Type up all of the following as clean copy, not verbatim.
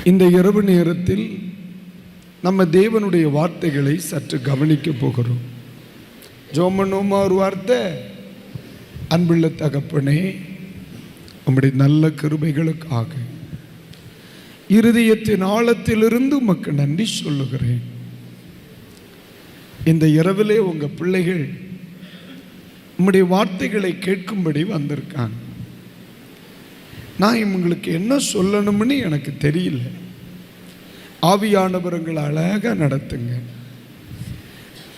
இந்த இரவு நேரத்தில் நம்ம தேவனுடைய வார்த்தைகளை சற்று கவனிக்க போகிறோம். ஜோமனோமா ஒரு வார்த்தை, அன்புள்ள தகப்பனே உம்முடைய நல்ல கிருபைகளுக்காக இருதயத்தின் ஆழத்திலிருந்து உமக்கு நன்றி சொல்லுகிறேன். இந்த இரவிலே உங்கள் பிள்ளைகள் உம்முடைய வார்த்தைகளை கேட்கும்படி வந்திருக்காங்க. நான் இவங்களுக்கு என்ன சொல்லணும்னு எனக்கு தெரியல. ஆவியானவர்கள் அழகாக நடத்துங்க.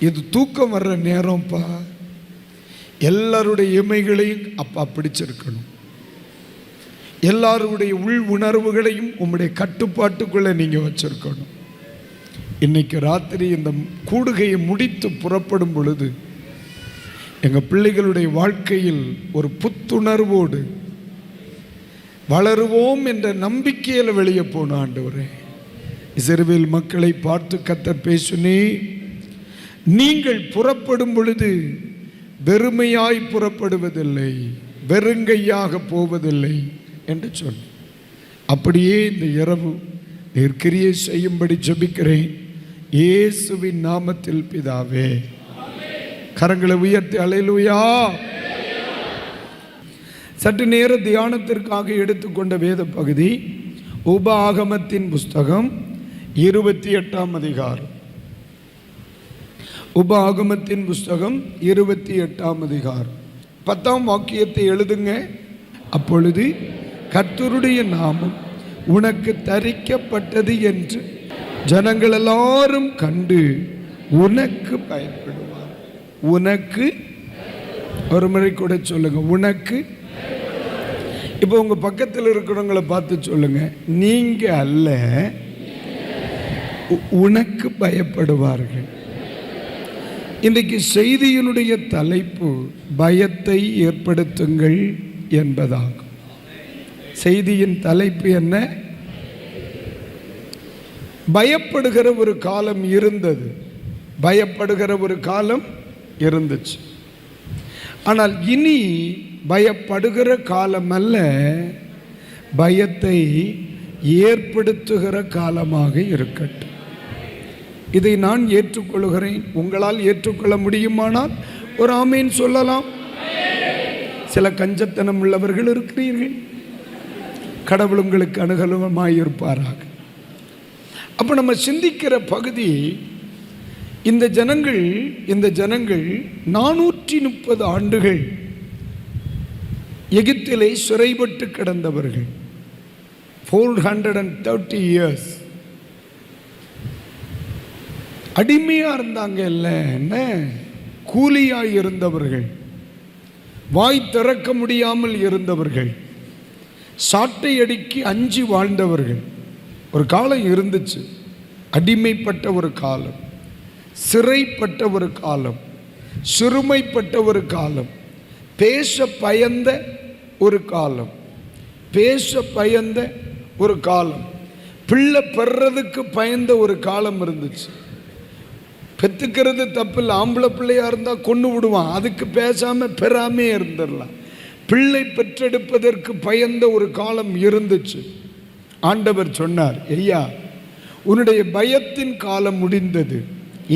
இது தூக்கம் வர்ற நேரம்ப்பா. எல்லாருடைய இமைகளையும் அப்பா பிடிச்சிருக்கணும். எல்லாருடைய உள் உணர்வுகளையும் உம்முடைய கட்டுப்பாட்டுக்குள்ளே நீங்கள் வச்சிருக்கணும். இன்னைக்கு ராத்திரி இந்த கூடுகையை முடித்து புறப்படும் பொழுது எங்கள் பிள்ளைகளுடைய வாழ்க்கையில் ஒரு புத்துணர்வோடு வளருவோம் என்ற நம்பிக்கையில் வெளியே போன ஆண்டவரே, இஸ்ரவேல் மக்களை பார்த்து கர்த்தர் பேசுனே, நீங்கள் புறப்படும் பொழுது வெறுமையாய் புறப்படுவதில்லை, வெறுங்கையாக போவதில்லை என்று சொன்ன. அப்படியே இந்த இரவு கிரியை செய்யும்படி ஜெபிக்கிறேன் இயேசுவின் நாமத்தில் பிதாவே. கரங்களை உயர்த்தி அல்லேலூயா. சற்று நேர தியானத்திற்காக எடுத்துக்கொண்ட வேத பகுதி உபாகமத்தின் புஸ்தகம் 28ஆம் அதிகாரம். உபாகமத்தின் புஸ்தகம் 28ஆம் அதிகாரம் 10ஆம் வாக்கியத்தை எழுதுங்க. அப்பொழுது கர்த்தருடைய நாமம் உனக்கு தரிக்கப்பட்டது என்று ஜனங்கள் எல்லாரும் கண்டு உனக்கு பயப்படுவார். உனக்கு ஒரு முறை கூட சொல்லுங்க, உனக்கு. இப்போ உங்க பக்கத்தில் இருக்கிறவங்களை பார்த்து சொல்லுங்க, நீங்க அல்ல, உனக்கு பயப்படுவார்கள். இன்றைக்கு செய்தியினுடைய தலைப்பு பயத்தை ஏற்படுத்துங்கள் என்பதாகும். செய்தியின் தலைப்பு என்ன? பயப்படுகிற ஒரு காலம் இருந்தது, பயப்படுகிற ஒரு காலம் இருந்துச்சு. ஆனால் இனி பயப்படுகிற காலம் அல்ல, பயத்தை ஏற்படுத்துகிற காலமாக இருக்கட்டும். இதை நான் ஏற்றுக்கொள்கிறேன். உங்களால் ஏற்றுக்கொள்ள முடியுமானால் ஒரு ஆமீன் சொல்லலாம். சில கஞ்சத்தனம் உள்ளவர்கள் இருக்கிறீர்கள், கடவுள் உங்களுக்கு அனுகூலமாயிருப்பாராக. அப்போ நம்ம சிந்திக்கிற பகுதி, இந்த ஜனங்கள் 430 ஆண்டுகள் எகிப்திலே சிறைப்பட்டு கிடந்தவர்கள். 430 years அடிமையா இருந்தாங்க. என்ன கூலியாய் இருந்தவர்கள், வாய் திறக்க முடியாமல் இருந்தவர்கள், சாட்டை அடிக்கி அஞ்சி வாழ்ந்தவர்கள். ஒரு காலம் இருந்துச்சு, அடிமைப்பட்ட ஒரு காலம், சிறைப்பட்ட ஒரு காலம், சிறுமைப்பட்ட ஒரு காலம், பேச பயந்த ஒரு காலம், பேச பயந்த ஒரு காலம், பிள்ளை பெறதுக்கு பயந்த ஒரு காலம் இருந்துச்சு. பெற்றுக்கிறது தப்பில்லை, ஆம்பளை பிள்ளையா இருந்தால் கொண்டு விடுவான், அதுக்கு பேசாம பெறாமே இருந்துடலாம். பிள்ளை பெற்றெடுப்பதற்கு பயந்த ஒரு காலம் இருந்துச்சு. ஆண்டவர் சொன்னார், ஐயா உன்னுடைய பயத்தின் காலம் முடிந்தது,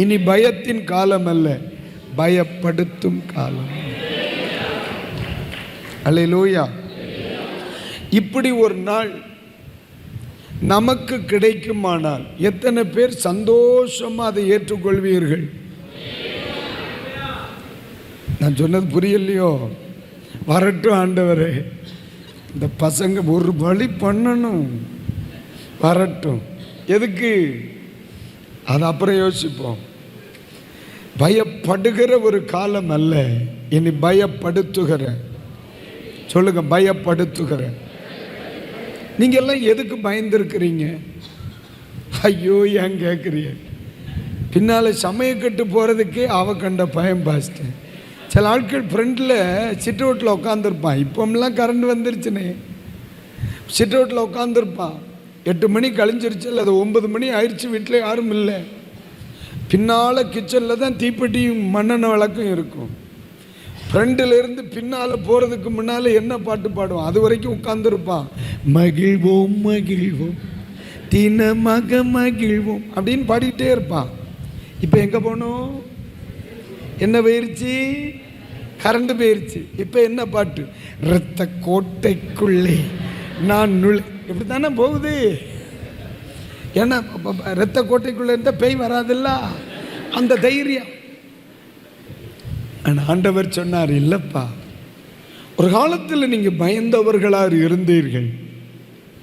இனி பயத்தின் காலம் அல்ல, பயப்படுத்தும் காலம். அல்லேலூயா. இப்படி ஒரு நாள் நமக்கு கிடைக்குமானால் எத்தனை பேர் சந்தோஷமா அதை ஏற்றுக்கொள்வீர்கள்? நான் சொன்னது புரியலையோ? வரட்டும் ஆண்டவரே, இந்த பசங்க ஒரு வழி பண்ணணும், வரட்டும். எதுக்கு? அது அப்புறம் யோசிப்போம். பயப்படுகிற ஒரு காலம் அல்ல, இனி பயப்படுத்துகிற. சொல்லுங்க, பயப்படுத்துகிற. நீங்க எல்லாம் எதுக்கு பயந்துருக்கிறீங்க? ஐயோ ஏன் கேட்குறீங்க? பின்னால சமயக்கட்டு போகிறதுக்கே அவ கண்ட பயம் பாஸ்ட்டேன். சில ஆட்கள் ஃப்ரெண்டில் சிட் அவுட்டில் உட்காந்துருப்பான். இப்போம்லாம் கரண்ட் வந்துருச்சுனே, சிட் அவுட்டில் உட்காந்துருப்பான். 8 மணி கழிஞ்சிருச்சு, அது 9 மணி ஆயிடுச்சு, வீட்டில் யாரும் இல்லை. பின்னால் கிச்சனில் தான் தீப்பெட்டியும் மண்ணெண்ணெய் விளக்கும் இருக்கும். ஃப்ரெண்டில் இருந்து பின்னால் போகிறதுக்கு முன்னால் என்ன பாட்டு பாடுவான், அது வரைக்கும் உட்காந்துருப்பான். மகிழ்வோம் மகிழ்வோம் தினமாக மகிழ்வோம் அப்படின்னு பாடிக்கிட்டே இருப்பான். இப்போ எங்கே போனோம்? என்ன போயிருச்சு? கரண்ட் போயிருச்சு. இப்போ என்ன பாட்டு? இரத்த கோட்டைக்குள்ளே நான் இப்படி தானே போகுது. ஏன்னா இரத்த கோட்டைக்குள்ளே இருந்தால் பேய் வராதில்ல, அந்த தைரியம். ஆண்டவர் சொன்னார், இல்லைப்பா, ஒரு காலத்தில் நீங்கள் பயந்தவர்களாக இருந்தீர்கள்.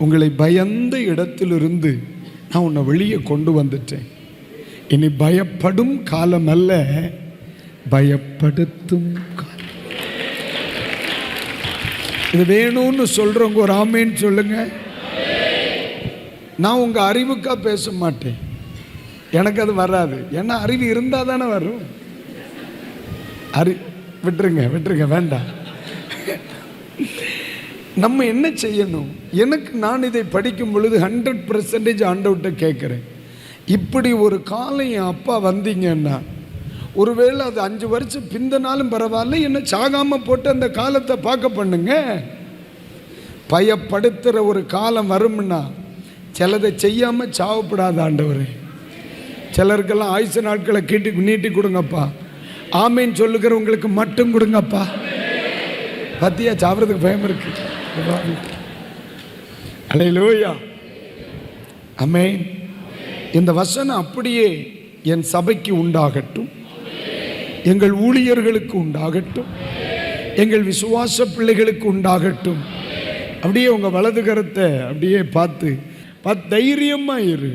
உங்களை பயந்த இடத்திலிருந்து நான் உன்னை வெளியே கொண்டு வந்துட்டேன். இனி பயப்படும் காலம் அல்ல, பயப்படுத்தும் காலம். இது வேணும்னு சொல்றவங்க ஒரு ஆமேன்னு சொல்லுங்க. நான் உங்க அறிவுக்கா பேச மாட்டேன், எனக்கு அது வராது. ஏன்னா அறிவு இருந்தால் தானே வரும். விட்டுருங்க வேண்டாம். நம்ம என்ன செய்யணும்? நான் இதை படிக்கும் பொழுது 100% ஆண்டவர்கிட்ட கேட்குறேன், இப்படி ஒரு காலம் என் அப்பா வந்தீங்கன்னா, ஒருவேளை அது 5 வருஷம் பிந்தனாலும் பரவாயில்ல, என்ன சாகாமல் போட்டு அந்த காலத்தை பார்க்க பண்ணுங்க. பயப்படுத்துகிற ஒரு காலம் வரும்னா சிலதை செய்யாமல் சாவப்படாத ஆண்டவரே. சிலருக்கெல்லாம் ஆயுசு நாட்களை நீட்டி கொடுங்கப்பா. ஆமேன்னு சொல்லுகிறவங்களுக்கு மட்டும் கொடுங்கப்பா. பத்தியா சாவறதுக்கு பயம் இருக்கு. அல்லேலூயா, ஆமென். இந்த வசனம் அப்படியே என் சபைக்கு உண்டாகட்டும், எங்கள் ஊழியர்களுக்கு உண்டாகட்டும், எங்கள் விசுவாச பிள்ளைகளுக்கு உண்டாகட்டும். அப்படியே உங்கள் வலது கரத்தை அப்படியே பார்த்து தைரியமா இரு.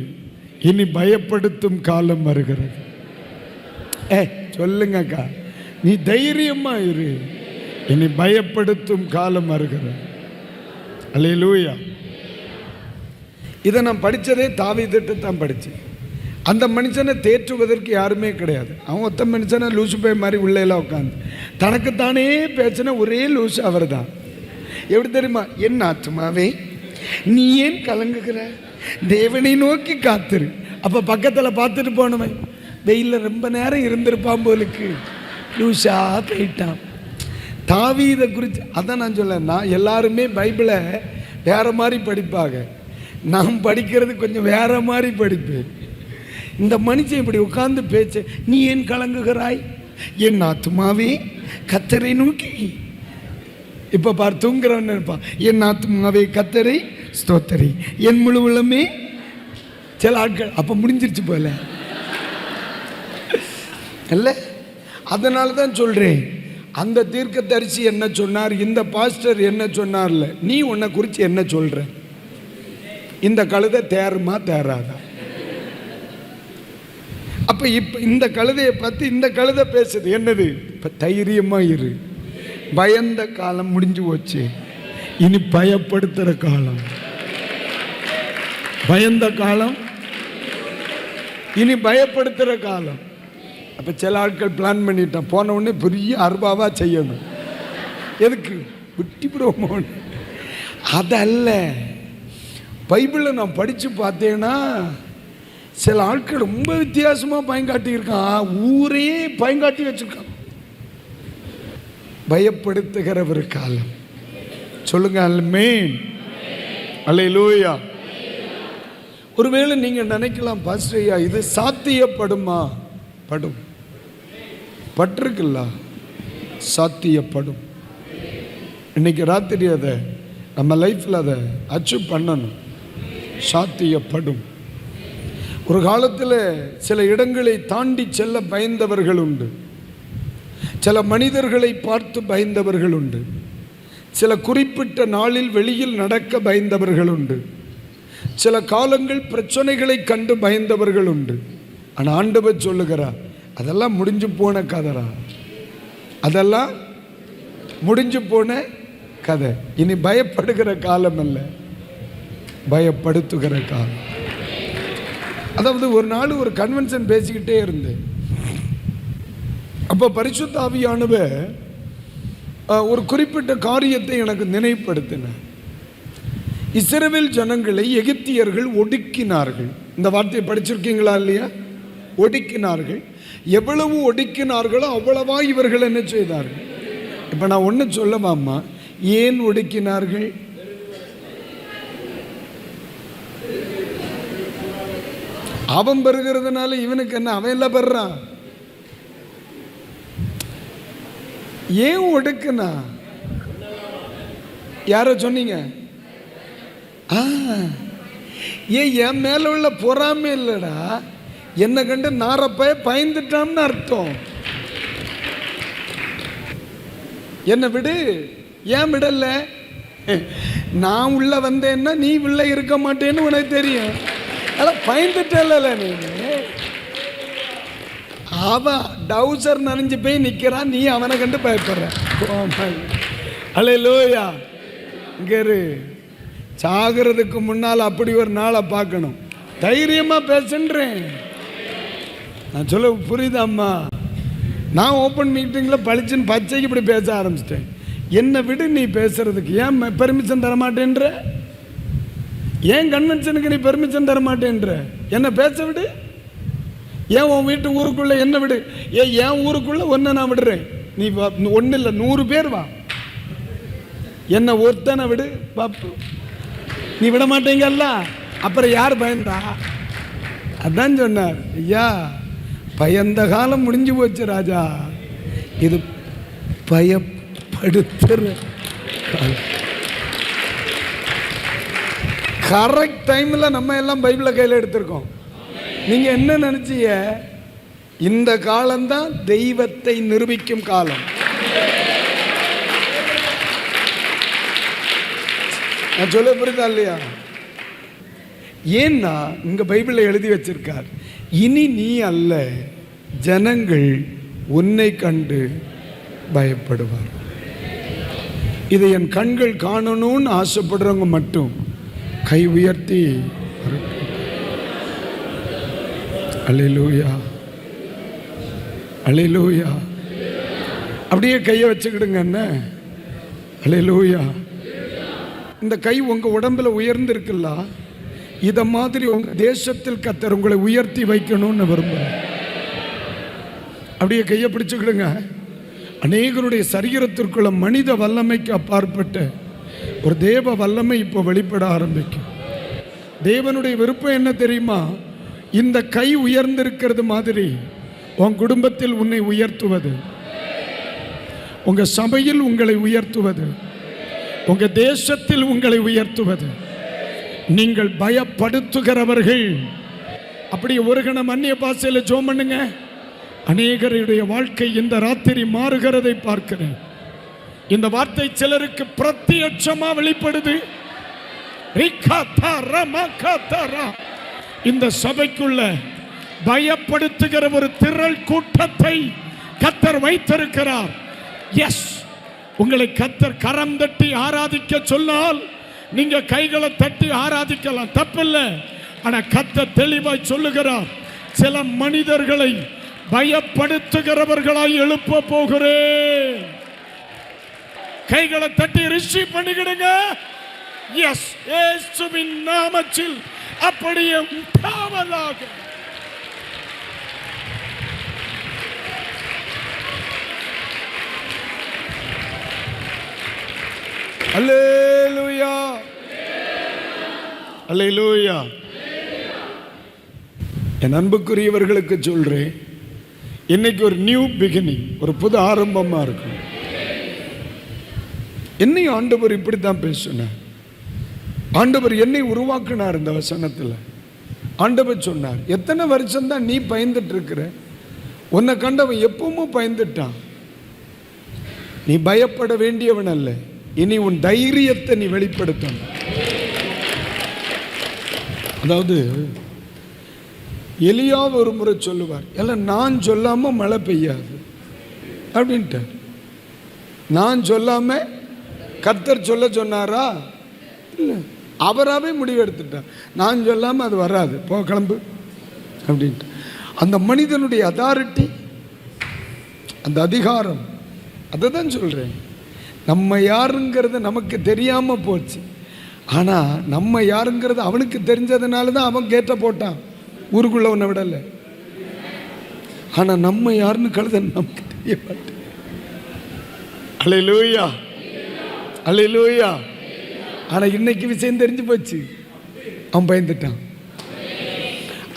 இனி பயப்படுத்தும் காலம் வருகிறது. சொல்லுங்கக்கா, நீ தைரியமா இரு, இனி பயப்படுத்தும் காலம் வருகிறது. அல்லேலூயா. இதை நான் படித்ததே தாவீதுட்ட தான் படித்தேன். அந்த மனுஷனை தேற்றுவதற்கு யாருமே கிடையாது. அவன் ஒத்த மனுஷனை லூசு பை மாதிரி உள்ளேலாம் உட்காந்து தனக்குத்தானே பேசின ஒரே லூசு அவர் தான். எப்படி தெரியுமா? என் ஆத்துமாவே நீ ஏன் கலங்குகிற, தேவனை நோக்கி காத்துரு. அப்போ பக்கத்தில் பார்த்துட்டு போனவன் வெயிலில் ரொம்ப நேரம் இருந்திருப்பான் போலுக்கு, லூசா போயிட்டான். தாவீதை குறித்து அதான் நான் சொல்ல. நான் எல்லாருமே பைபிளை வேற மாதிரி படிப்பாங்க, நான் படிக்கிறது கொஞ்சம் வேற மாதிரி படிப்பேன். இந்த மனுஷன் இப்படி உட்கார்ந்து பேச்சு, நீ ஏன் கலங்குகிறாய், என் ஆத்துமாவே கர்த்தரை நோக்கி. இப்போ பார், தூங்குறவன் இருப்பான், என் ஆத்துமாவே கர்த்தரை ஸ்தோத்திரி, என் முழு உள்ளமே. சில ஆட்கள் அப்போ முடிஞ்சிருச்சு போல அல்ல. அதனால தான் சொல்கிறேன், அந்த தீர்க்கதரிசி என்ன சொன்னார், இந்த பாஸ்டர் என்ன சொன்னார்ல, நீ உன்னை குறித்து என்ன சொல்கிற? இந்த கழுதை தேருமா தேராதா? அப்போ இப்போ இந்த கழுதையை பற்றி இந்த கழுதை பேசுது என்னது? இப்போ தைரியமாக இரு, பயந்த காலம் முடிஞ்சு போச்சு, இனி பயப்படுத்துகிற காலம். பயந்த காலம் இனி பயப்படுத்துகிற காலம். அப்போ சில ஆட்கள் பிளான் பண்ணிட்டான், போன உடனே பெரிய அருபாவாக செய்யணும். எதுக்கு? விட்டி விடுவோம். அதல்ல, பைபிளை நான் படித்து பார்த்தேன்னா சில ஆட்கள் ரொம்ப வித்தியாசமாக பயங்காட்டியிருக்கான். ஊரே பயங்காட்டி வச்சுருக்கான். பயப்படுத்துகிற ஒரு காலம். சொல்லுங்க ஆமென். அல்லேலூயா. ஒருவேளை நீங்கள் நினைக்கலாம், பாஸ்டர் ஐயா இது சாத்தியப்படுமா? படும், பட்டிருக்குல்ல, சாத்தியப்படும். இன்னைக்கு ராத்திரி அதை நம்ம லைஃப்பில் அதை அச்சீவ் பண்ணணும். சாத்தியப்படும். ஒரு காலத்தில் சில இடங்களை தாண்டி செல்ல பயந்தவர்கள் உண்டு, சில மனிதர்களை பார்த்து பயந்தவர்கள் உண்டு, சில குறிப்பிட்ட நாளில் வெளியில் நடக்க பயந்தவர்கள் உண்டு, சில காலங்கள் பிரச்சனைகளை கண்டு பயந்தவர்கள் உண்டு. ஆனால் ஆண்டவர் சொல்லுகிறார், அதெல்லாம் முடிஞ்சு போன கதைரா, அதெல்லாம் முடிஞ்சு போன கதை. இனி பயப்படுகிற காலம் அல்ல, பயப்படுத்துகிற காலம். அதாவது ஒரு நாள் ஒரு கன்வென்ஷன் பேசிக்கிட்டே இருந்தேன். அப்போ பரிசுத்த ஆவியானவர் ஒரு குறிப்பிட்ட காரியத்தை எனக்கு நினைவுபடுத்தினார். இஸ்ரவேல் ஜனங்களை எகிப்தியர்கள் ஒடுக்கினார்கள். இந்த வார்த்தையை படிச்சிருக்கீங்களா இல்லையா? ஒடுக்கினார்கள். எவ்வளவு ஒடுக்கினார்களோ அவ்வளவா இவர்கள் என்ன செய்தார்கள்? இப்போ நான் ஒன்று சொல்லவாம்மா, ஏன் ஒடுக்கினார்கள்? அவன் பெறுகிறதுனால இவனுக்கு என்ன? அவன் எல்லாம் பெறான். ஏன் ஒடுக்குனா? யாரோ சொன்னீங்க? ஏன் என் மேல உள்ள பொறாமை இல்லடா, என்ன கண்டு நாரப்பய பயந்துட்டான்னு அர்த்தம். என்ன விடு. ஏன் விடல? நான் உள்ள வந்தேன்னா நீ உள்ள இருக்க மாட்டேன்னு உனக்கு தெரியும். அதான் பயந்துட்டல நீ. அவன் டவுசர் நனைஞ்சு போய் நிற்கிறான், நீ அவனை கண்டு பயப்படுற. அல்லேலூயா. இங்கே சாகிறதுக்கு முன்னால் அப்படி ஒரு நாளை பார்க்கணும். தைரியமாக பேசுன்றேன். நான் சொல்ல புரியுதாம்மா? நான் ஓப்பன் மீட்டிங்கில் பளிச்சுன்னு பச்சைக்கு இப்படி பேச ஆரம்பிச்சிட்டேன். என்னை விடு நீ பேசுறதுக்கு. ஏன் பெர்மிஷன் தர மாட்டேன்ற? ஏன் கன்வென்ஷனுக்கு நீ பெர்மிஷன் தர மாட்டேன்ற? என்ன பேச விடு. ஏன் உன் வீட்டு ஊருக்குள்ளே என்ன விடு. என் ஊருக்குள்ளே ஒன்றை நான் விடுறேன். நீ ஒன்றும் இல்லை, 100 பேர் வா, என்ன ஒருத்தனை விடு பாப்பு. நீ விட மாட்டேங்கல்ல, அப்புறம் யார் பயந்தா? அதான் சொன்னார் ஐயா, பயந்த காலம் முடிஞ்சு போச்சு ராஜா, இது பயப்படுத்துற கரெக்ட் டைமில் நம்ம எல்லாம் பைபிளை கையில் எடுத்திருக்கோம். நீங்கள் என்ன நினச்சிய? இந்த காலம்தான் தெய்வத்தை நிரூபிக்கும் காலம். நான் சொல்ல புரியுதா இல்லையா? ஏன்னா இங்க பைபிளில் எழுதி வச்சிருக்கார், இனி நீ அல்ல, ஜனங்கள் உன்னை கண்டு பயப்படுவார். இதை என் கண்கள் காணணும்னு ஆசைப்படுறவங்க மட்டும் கை உயர்த்தி அல்லேலூயா, அல்லேலூயா. அப்படியே கையை வச்சுக்கிடுங்க. என்ன அல்லேலூயா. இந்த கை உங்க உடம்புல உயர்ந்திருக்குல்ல, இத மாதிரி உங்க தேசத்தில் கர்த்தர் உங்களை உயர்த்தி வைக்கணும்னு விரும்புகிறேன். அப்படியே கையை பிடிச்சுக்கிடுங்க. அநேகருடைய சரீரத்திற்குள்ள மனித வல்லமைக்கு அப்பாற்பட்ட ஒரு தேவ வல்லமை இப்போ வெளிப்பட ஆரம்பிக்கும். தேவனுடைய விருப்பம் என்ன தெரியுமா? இந்த கை உயர்ந்திருக்கிறது மாதிரி உன் குடும்பத்தில் உன்னை உயர்த்துவது, உங்க சபையில் உங்களை உயர்த்துவது, உங்க தேசத்தில் உங்களை உயர்த்துவது. நீங்கள் பயப்படுத்துகிறவர்கள். அப்படி ஒரு கணம் அந்நிய பாஷையில் ஜெபம் பண்ணுங்க. அநேகருடைய வாழ்க்கை இந்த ராத்திரி மாறுகிறதை பார்க்கிறேன். இந்த வார்த்தை சிலருக்கு பிரத்யட்சமா வெளிப்படுது. இந்த சபைக்குள்ள பயப்படுத்துகிற ஒரு திரள் கூட்டத்தை கர்த்தர் வைத்திருக்கிறார். எஸ், உங்களை கர்த்தர் கரம் தட்டி ஆராதிக்க சொன்னால் நீங்க கைகளை தட்டி ஆராதிக்கலாம், தப்பில்லை. ஆனா கர்த்தர் தெளிவாய் சொல்லுகிறார், சில மனிதர்களை பயப்படுத்துகிறவர்களாய் எழுப்ப போகிறேன். கைகளை தட்டி ரிசீவ் பண்ணிக்கிடுங்க. எஸ், இயேசுவின் நாமத்தில் அப்படியே உண்டாவதாக. அல்லேலூயா, அல்லேலூயா. என் அன்புக்குரியவர்களுக்கு சொல்றேன், இன்னைக்கு ஒரு நியூ பிகினிங், ஒரு புது ஆரம்பமா இருக்கும். என்னையும் ஆண்டவர் இப்படித்தான் பேசினார். ஆண்டவர் என்னை உருவாக்கினார். இந்த வசனத்தில் ஆண்டவர் சொன்னார், எத்தனை வருஷம் தான் நீ பயந்துட்டு இருக்கிற? உன்னை கண்டவன் எப்பவும் பயந்துட்டான். நீ பயப்பட வேண்டியவன் அல்ல. இனி உன் தைரியத்தை நீ வெளிப்படுத்தணும். அதாவது எலியா ஒரு முறை சொல்லுவார், எல்லாம் நான் சொல்லாம மழை பெய்யாது அப்படின்ட்டு. நான் சொல்லாம கர்த்தர் சொல்ல சொன்னாரா? இல்லை, அவராகவே முடிவு எடுத்துட்டார். நான் சொல்லாமல் அது வராது, போ கிளம்பு அப்படின்ட்டு. அந்த மனிதனுடைய அதாரிட்டி, அந்த அதிகாரம், அதை தான் சொல்கிறேன். நம்ம யாருங்கிறது நமக்கு தெரியாமல் போச்சு. ஆனால் நம்ம யாருங்கிறது அவனுக்கு தெரிஞ்சதுனால தான் அவன் கேட்ட போட்டான், ஊருக்குள்ள ஒன்றை விடலை. ஆனால் நம்ம யாருன்னு கழுத நமக்கு தெரிய மாட்டேன். அல்லேலூயா, அல்லேலூயா. ஆனால் இன்னைக்கு விஷயம் தெரிஞ்சு போச்சு, அவன் பயந்துட்டான்.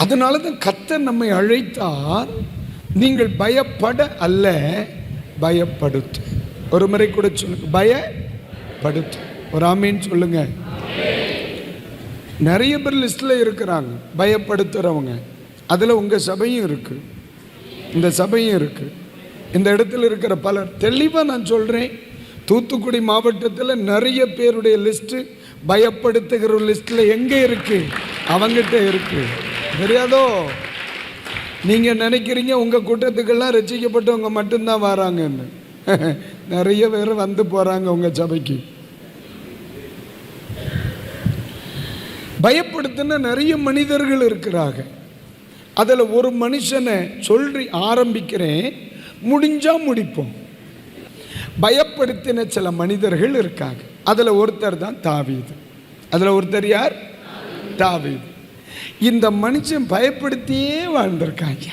அதனால தான் கர்த்தர் நம்மை அழைத்தார், நீங்கள் பயப்பட அல்ல பயப்படுத்து. ஒரு முறை கூட சொல்லுங்க, பயப்படுத்து. ஒரு ஆமீன் சொல்லுங்க. நிறைய பேர் லிஸ்ட்ல இருக்கிறாங்க பயப்படுத்துறவங்க. அதில் உங்கள் சபையும் இருக்கு, இந்த சபையும் இருக்கு. இந்த இடத்துல இருக்கிற பலர் தெளிவாக நான் சொல்கிறேன், தூத்துக்குடி மாவட்டத்தில் நிறைய பேருடைய லிஸ்ட்டு பயப்படுத்துகிற லிஸ்ட்டில் எங்கே இருக்கு? அவங்ககிட்ட இருக்கு. தெரியாதோ? நீங்கள் நினைக்கிறீங்க உங்கள் கூட்டத்துக்கெல்லாம் ரசிக்கப்பட்டவங்க மட்டும்தான் வராங்கன்னு. நிறைய பேர் வந்து போகிறாங்க உங்கள் சபைக்கு. பயப்படுத்தின நிறைய மனிதர்கள் இருக்கிறாங்க. அதில் ஒரு மனுஷனை சொல்லி ஆரம்பிக்கிறேன், முடிஞ்சா முடிப்போம். பயப்படுத்தின சில மனிதர்கள் இருக்காங்க. அதில் ஒருத்தர் தான் தாவீது. அதில் ஒருத்தர் யார்? தாவீது. இந்த மனுஷன் பயப்படுத்தியே வாழ்ந்திருக்காங்க.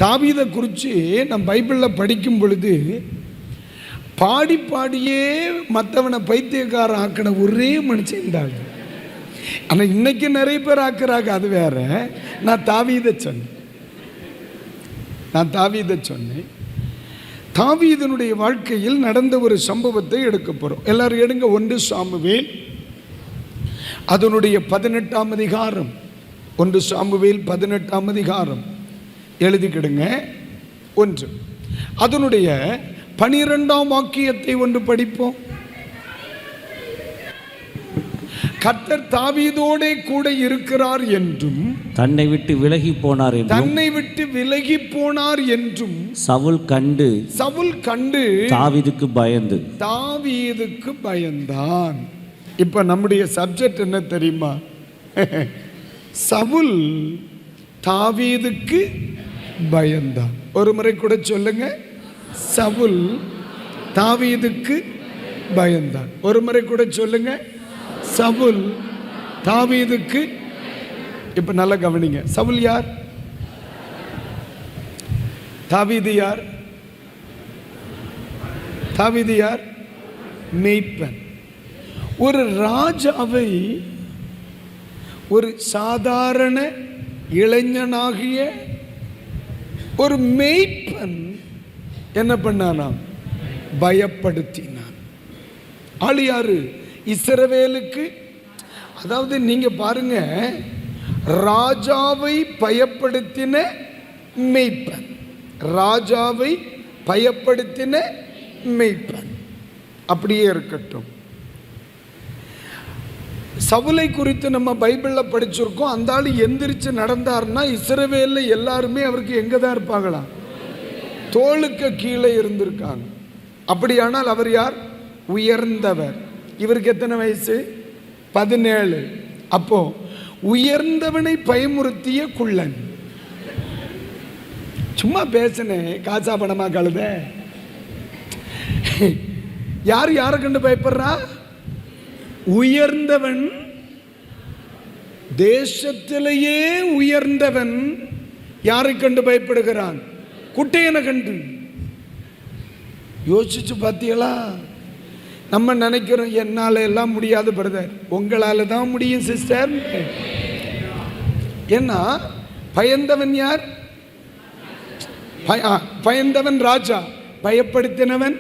தாவீதை குறித்து நம் பைபிளில் படிக்கும் பொழுது பாடி பாடியே மற்றவனை பைத்தியக்காரன் ஆக்கின ஒரே மனுஷன் தாவீது. ஆனால் இன்னைக்கு நிறைய பேர் ஆக்குறாங்க, அது வேற. நான் தாவீதை சொன்னேன். தாவீதனுடைய வாழ்க்கையில் நடந்த ஒரு சம்பவத்தை எடுக்க போகிறோம். எல்லாரும் எடுங்க. 1 சாமுவேல் அதனுடைய 18ஆம் அதிகாரம். 1 சாமுவேல் 18ஆம் அதிகாரம் எழுதிக்கிடுங்க. 1 அதனுடைய 12ஆம் வாக்கியத்தை ஒன்று படிப்போம். கர்த்தர் தாவீதோடே கூட இருக்கிறார் என்றும் தன்னை விட்டு விலகி போனார் என்றும் சவுல் கண்டு தாவீதுக்கு பயந்தான். இப்ப நம்முடைய சப்ஜெக்ட் என்ன தெரியுமா? சவுல் தாவீதுக்கு பயந்தான். ஒரு முறை கூட சொல்லுங்க, சவுல் தாவீதுக்கு பயந்தான். ஒரு முறை கூட சொல்லுங்க, சவுல் தாவீதுக்கு. இப்ப நல்லா கவனிங்க. சவுல் யார்? தாவீது யார்? தாவீது யார்? மேய்ப்பன். ஒரு ராஜாவை ஒரு சாதாரண இளைஞனாகிய ஒரு மேய்ப்பன் என்ன பண்ணானாம்? பயப்படுத்தினான். ஆளு யாரு? இஸ்ரவேலுக்கு. அதாவது நீங்க பாருங்க, ராஜாவை பயப்படுத்தின மேய்ப்பன், ராஜாவை பயப்படுத்தின மேய்ப்பன். அப்படியே இருக்கட்டும். சவுலை குறித்து நம்ம பைபிளில் படிச்சிருக்கோம். அந்த ஆள் எந்திரிச்சு நடந்தார்னா இஸ்ரவேலில் எல்லாருமே அவருக்கு எங்கே தான் இருப்பாங்களாம்? தோளுக்கு கீழே இருந்திருக்காங்க. அப்படியானால் அவர் யார்? உயர்ந்தவர். இவருக்கு எத்தனை வயசு? 17. அப்போ உயர்ந்தவனை பயமுறுத்திய குள்ளன். சும்மா பேசினேன், காசா பணமா கழுத. யார் யாரை கண்டு பயப்படுறா? உயர்ந்தவன், தேசத்திலேயே உயர்ந்தவன் யாரை கண்டு பயப்படுகிறான்? குட்டையனை கண்டு. யோசிச்சு பார்த்தீங்களா? நம்ம நினைக்கிறோம் என்னால எல்லாம் முடியாது பிரதர். உங்களால தான் முடியும் சிஸ்டர். ஏன்னா பயந்தவன் யார்? பயந்தவன் ராஜா, பயப்படுத்தினவன்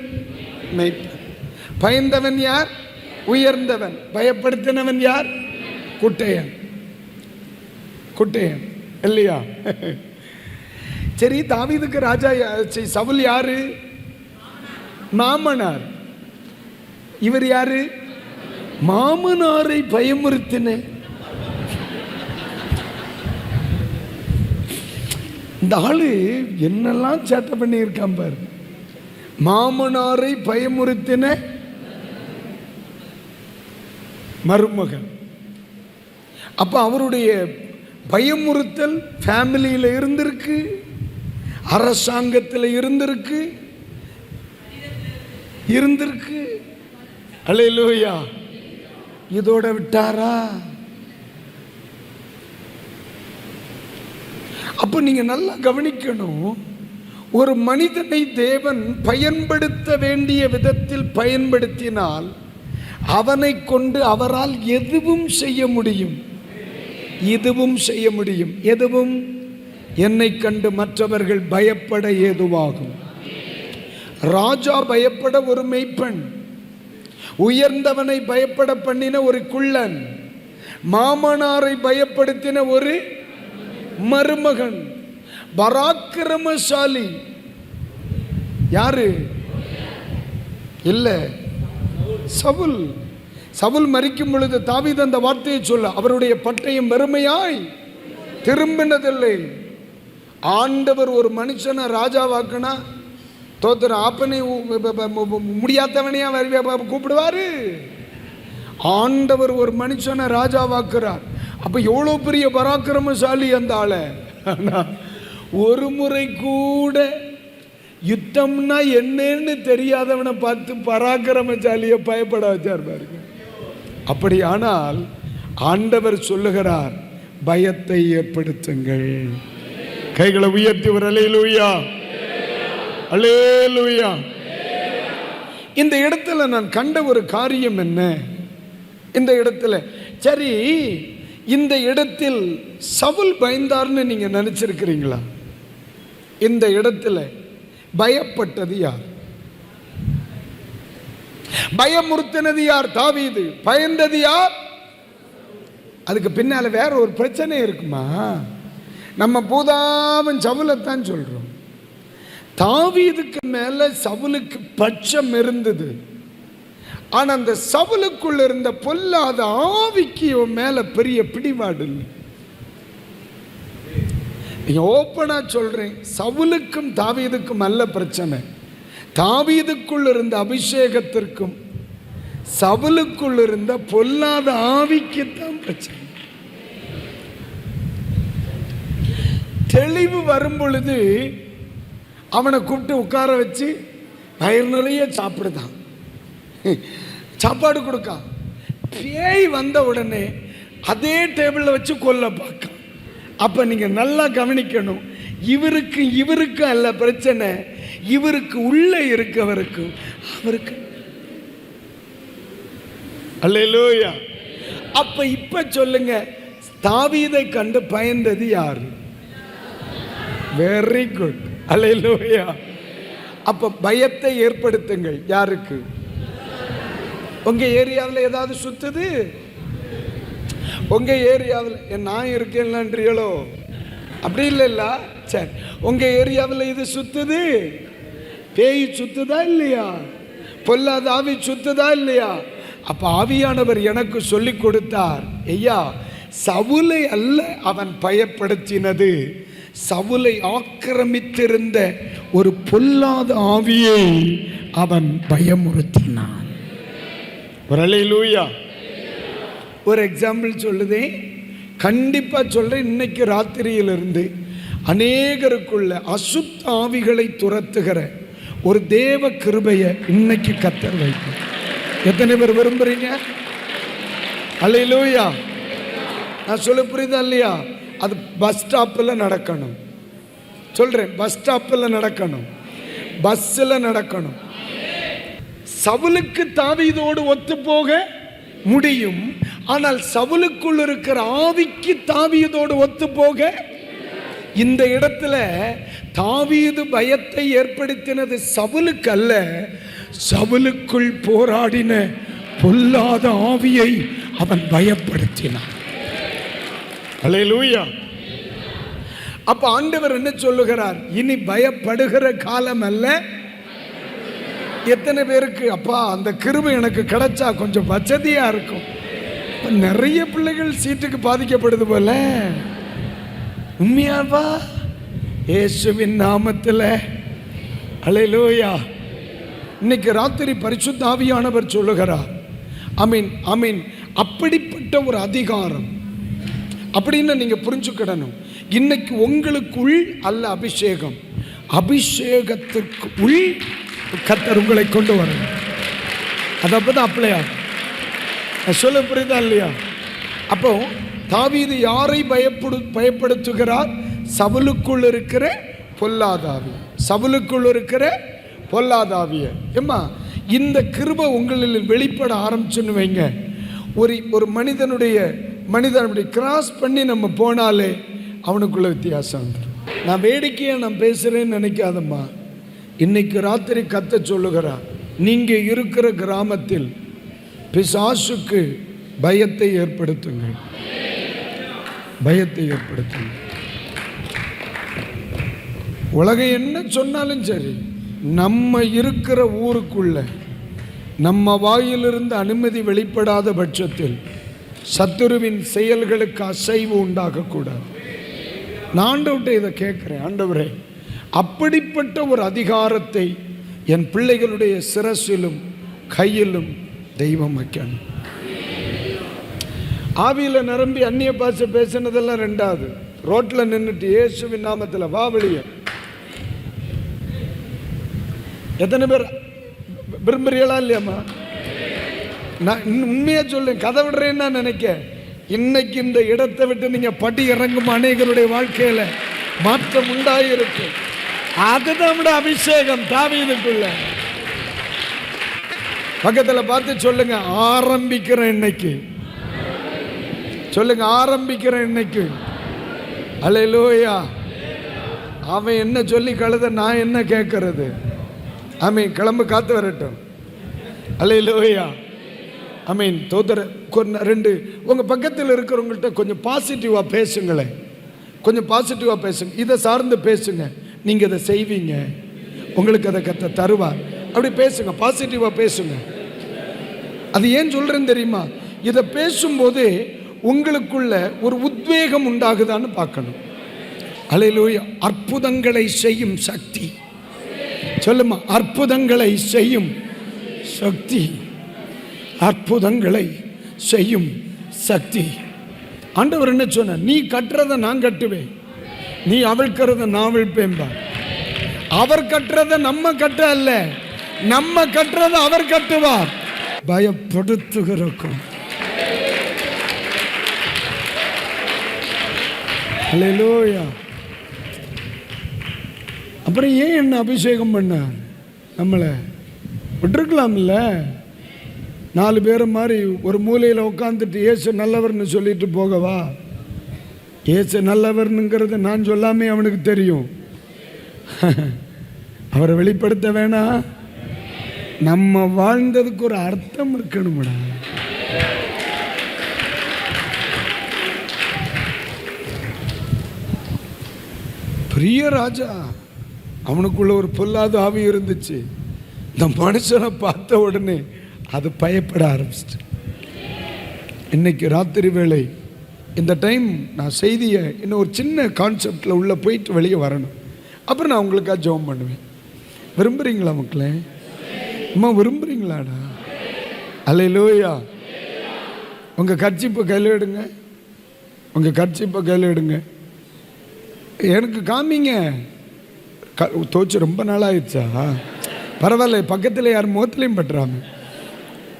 மேய்ப்பன். பயந்தவன் யார்? உயர்ந்தவன். பயப்படுத்தினவன் யார்? குட்டையன். குட்டையன் இல்லையா? சரி, தாவீதுக்கு ராஜா சவுல் யாரு? மாமனார். இவர் யாரு? மாமனாரை பயமுறுத்தின. இந்த ஆளு என்னெல்லாம் சேட்டை பண்ணி இருக்கான் பாரு. மாமனாரை பயமுறுத்தின மருமகன். அப்ப அவருடைய பயமுறுத்தல் ஃபேமிலியில் இருந்திருக்கு, அரசாங்கத்தில் இருந்திருக்கு. அல்லேலூயா. இதோட விட்டாரா? அப்ப நீங்க நல்லா கவனிக்கணும். ஒரு மனிதனை தேவன் பயன்படுத்த வேண்டிய விதத்தில் பயன்படுத்தினால் அவனை கொண்டு அவரால் எதுவும் செய்ய முடியும். இதுவும் செய்ய முடியும். எதுவும்? என்னை கண்டு மற்றவர்கள் பயப்பட ஏதுவாகும். ராஜா பயப்பட ஒரு மெய்ப்பெண், உயர்ந்தவனை பயப்பட பண்ணின ஒரு குள்ளன், மாமனாரை பயப்படுத்தின ஒரு மருமகன், பராக்கிரமசாலி யாரு? இல்ல, சவுல். சவுல் மரிக்கும் பொழுது தாவீது அந்த வார்த்தையை சொல்ல, அவருடைய பட்டயம் வெறுமையாய் திரும்பினதில்லை. ஆண்டவர் ஒரு மனுஷனை ராஜாவாக்குனா தோத்துற ஆப்பனை முடியாதவனையா கூப்பிடுவாரு. ஆண்டவர் ஒரு மனுஷனை ராஜாவாக்குறார். அப்ப எவ்வளவு பெரிய பராக்கிரமசாலி அந்த ஆளை. ஒரு முறை கூட யுத்தம்னா என்னன்னு தெரியாதவனை பார்த்து பராக்கிரமசாலியை பயப்பட வச்சார் பாருங்க. அப்படியானால் ஆண்டவர் சொல்லுகிறார், பயத்தை ஏற்படுத்துங்கள். கைகளை உயர்த்தி ஒரு அல்லேலூயா, அல்லேலூயா. இந்த இடத்துல நான் கண்ட ஒரு காரியம் என்ன? இந்த இடத்துல சரி, இந்த இடத்தில் சவுல் பயந்தார்னு நீங்க நினைச்சிருக்கிறீங்களா? இந்த இடத்துல பயப்பட்டது யார்? பயமுறுத்தினது யார்? தாவீது. பயந்தது யார்? அதுக்கு பின்னால வேற ஒரு பிரச்சனை இருக்குமா? நம்ம பூதாவன் சவுலைத்தான் சொல்றோம். தாவீதுக்கு மேல சவுலுக்கு பட்சம் இருந்தது. ஆனா அந்த சவுலுக்குள்ள இருந்த பொல்லாத ஆவிக்கு மேல பெரிய பிடிவாடு இல்லை. ஓப்பனா சொல்றேன், சவுலுக்கும் தாவீதுக்கும் அல்ல பிரச்சனை, தாவீதுக்குள் இருந்த அபிஷேகத்திற்கும் சவுலுக்குள் இருந்த பொல்லாத ஆவிக்கு தான் பிரச்சனை. தெளிவு வரும் பொழுது அவனை கூப்பிட்டு உட்கார வச்சு வயிறு நிறைய சாப்பிடுதான், சாப்பாடு கொடுக்க. பேய் வந்த உடனே அதே டேபிள்ல வச்சு கொல்ல பார்க்க. அப்ப நீங்க நல்லா கவனிக்கணும், இவருக்கு அல்ல பிரச்சனை, இவருக்கு உள்ள இருக்கவருக்கு அவருக்கு. அல்லேலூயா. அப்ப இப்ப சொல்லுங்க, தாவீதை கண்டு பயந்தது யாரு? வெரி குட், அல்லேலூயா. அப்ப பயத்தை ஏற்படுத்துங்கள். யாருக்கு? உங்க ஏரியாவில் ஏதாவது சுத்துது? உங்க ஏரியாவில் நான் இருக்கேன்லன்றீங்களோ? அப்படி இல்லைல்ல. சரி, உங்க ஏரியாவில் இது சுத்துது, பேய் சுத்துதா இல்லையா? பொல்லாத ஆவி சுத்துதா இல்லையா? அப்ப ஆவியானவர் எனக்கு சொல்லி கொடுத்தார், ஐயா சவுலை அல்ல அவன் பயப்படுத்தினது, சவுலை ஆக்கிரமித்திருந்த ஒரு பொல்லாத ஆவியை அவன் பயமுறுத்தினான். அல்லேலூயா. ஒரு எக்ஸாம்பிள் சொல்லுதே, கண்டிப்பா சொல்றேன், இன்னைக்கு ராத்திரியிலிருந்து அநேகருக்குள்ள அசுத்த ஆவிகளை துரத்துகிற ஒரு தேவ கிருபையை இன்னைக்கு கர்த்தர் வைக்கும். எத்தனை பேர் விரும்புறீங்க? அல்லேலூயா. நான் சொல்ல புரியுதா இல்லையா? அது பஸ் ஸ்டாப்பில் நடக்கணும். சொல்றேன், பஸ் ஸ்டாப்பில் நடக்கணும், பஸ்ஸில் நடக்கணும். சவுலுக்கு தாவீதோடு ஒத்து போக முடியும், ஆனால் சவுலுக்குள் இருக்கிற ஆவிக்கு தாவீதோடு ஒத்து போக. இந்த இடத்துல தாவீது பயத்தை ஏற்படுத்தினது சவுலுக்கு அல்ல, சவுலுக்குள் போராடின பொல்லாத ஆவியை அவன் பயப்படுத்தினான். அல்லேலூயா. அப்ப ஆண்டவர் என்ன சொல்லுகிறார்? இனி பயப்படுகிற காலம் அல்ல. எத்தனை பேருக்கு அப்பா அந்த கிருபை எனக்கு கிடைச்சா கொஞ்சம் வசதியா இருக்கும்? நிறைய பிள்ளைகள் சீட்டுக்கு பாதிக்கப்படுது போல. உண்மையாவா? இயேசுவின் நாமத்தில் அல்லேலூயா. இன்னைக்கு ராத்திரி பரிசுத்த ஆவியானவர் சொல்லுகிறார், ஆமீன் ஆமீன். அப்படிப்பட்ட ஒரு அதிகாரம் அப்படின்னு நீங்க புரிஞ்சுக்கிடணும். இன்னைக்கு உங்களுக்குள் அல்ல அபிஷேகம், அபிஷேகத்திற்கு உள் கர்த்தர் உங்களை கொண்டு வரணும். அது அப்பதான் அப்ளையா சொல்ல புரியுதா இல்லையா? அப்போ தாவீது யாரை பயப்படுத்துகிறார்? சவுலுக்குள் இருக்கிற பொல்லாதாவி, சவுலுக்குள் இருக்கிற பொல்லாதாவிய. ஏம்மா இந்த கிருபை உங்களில் வெளிப்பட ஆரம்பிச்சுன்னு வைங்க, ஒரு மனிதனுடைய மனிதன் அப்படி கிராஸ் பண்ணி நம்ம போனாலே அவனுக்குள்ள வித்தியாசம் வந்துடும். நான் வேடிக்கையாக நான் பேசுகிறேன்னு நினைக்காதம்மா. இன்னைக்கு ராத்திரி கத்த சொல்லுகிறார், நீங்கள் இருக்கிற கிராமத்தில் பிசாசுக்கு பயத்தை ஏற்படுத்துங்கள், பயத்தை ஏற்படுத்துங்கள். உலகம் என்ன சொன்னாலும் சரி, நம்ம இருக்கிற ஊருக்குள்ள நம்ம வாயிலிருந்து அனுமதி வெளிப்படாத பட்சத்தில் சத்துருவின் செயல்களுக்கு அசைவு உண்டாகக்கூடாது. நான் ஆண்டவர்கிட்ட இதை கேட்குறேன், ஆண்டவரே அப்படிப்பட்ட ஒரு அதிகாரத்தை என் பிள்ளைகளுடைய சிரசிலும் கையிலும் தெய்வம் வைக்கணும். ஆவியில் நிரம்பி அந்நிய பாஷை பேசினதெல்லாம் ரெண்டாவது. ரோட்டில் நின்றுட்டு இயேசுவின் நாமத்தில் வா வெளியே. எத்தனை பேர் விரும்புறீங்களா இல்லையாம்மா? நான் உண்மையாக சொல்லேன், கதை விடுறேன்னு நினைக்க. இன்னைக்கு இந்த இடத்தை விட்டு நீங்கள் படி இறங்கும் அநேகருடைய வாழ்க்கையில் மாற்றம் உண்டாயிருக்கு. அதுதான் விட அபிஷேகம் தாவீதுக்குள்ள. பக்கத்தில் பார்த்து சொல்லுங்க, ஆரம்பிக்கிறேன் இன்னைக்கு. சொல்லுங்க, ஆரம்பிக்கிறேன் இன்னைக்கு. அல்லேலூயா. அவன் என்ன சொல்லி கழுத, நான் என்ன கேட்கறது? ஆமீன். கிளம்பு, காத்து வரட்டும். அல்லேலூயா. ஆமீன். தோதர ரெண்டு உங்கள் பக்கத்தில் இருக்கிறவங்கள்ட்ட கொஞ்சம் பாசிட்டிவாக பேசுங்களேன், கொஞ்சம் பாசிட்டிவாக பேசுங்க. இதை சார்ந்து பேசுங்க, நீங்கள் இதை செய்வீங்க, உங்களுக்கு அதை கத்த தருவார். அப்படி பேசுங்க, பாசிட்டிவாக பேசுங்க. அது ஏன் சொல்கிறேன்னு தெரியுமா? இதை பேசும்போது உங்களுக்குள்ள ஒரு உத்வேகம் உண்டாகுதான்னு பார்க்கணும். அல்லேலூயா. அற்புதங்களை செய்யும் சக்தி. சொல்லுமா, அற்புதங்களை செய்யும் சக்தி, அற்புதங்களை செய்யும் சக்தி. ஆண்டவர் என்ன சொன்ன? நீ கட்டுறதை நான் கட்டுவேன், நீ அவிழ்க்கிறத நான் அவிழ்ப்பேன்பா. அவர் கட்டுறத நம்ம கட்ட அல்ல, நம்ம கட்டுறத அவர் கட்டுவார். பயப்படுத்துகிறக்கும். அல்லேலூயா. அப்புறம் ஏன் என்ன அபிஷேகம் பண்ண? நம்மளை விட்டுருக்கலாம்ல. 4 பேரை மாதிரி ஒரு மூலையில் உட்காந்துட்டு இயேசு நல்லவர்னு சொல்லிட்டு போகவா? இயேசு நல்லவர்னுங்கிறத நான் சொல்லாமே அவனுக்கு தெரியும். அவரை வெளிப்படுத்த வேணாம். நம்ம வாழ்ந்ததுக்கு ஒரு அர்த்தம் இருக்கணும்டா. பெரிய ராஜா, அவனுக்குள்ள ஒரு பொல்லாத ஆவி இருந்துச்சு. இந்த மனுஷனை பார்த்த உடனே அது பயப்பட ஆரம்பிச்சிட்டு. இன்னைக்கு ராத்திரி வேளை இந்த டைம் நான் செய்தியை இன்னும் ஒரு சின்ன கான்செப்டில் உள்ளே போயிட்டு வெளியே வரணும். அப்புறம் நான் உங்களுக்காக ஜெபம் பண்ணுவேன். விரும்புகிறீங்களா மக்களே? அம்மா விரும்புகிறீங்களாடா? அல்லேலூயா. உங்கள் கர்ச்சீப்பை கையில் எடுங்க, உங்கள் கர்ச்சீப்பை கையில் எடுங்க. எனக்கு காமிங்க. தோச்சு ரொம்ப நாளாகிடுச்சா? பரவாயில்ல, பக்கத்தில் யார் முகத்துலையும் பட்டுறாம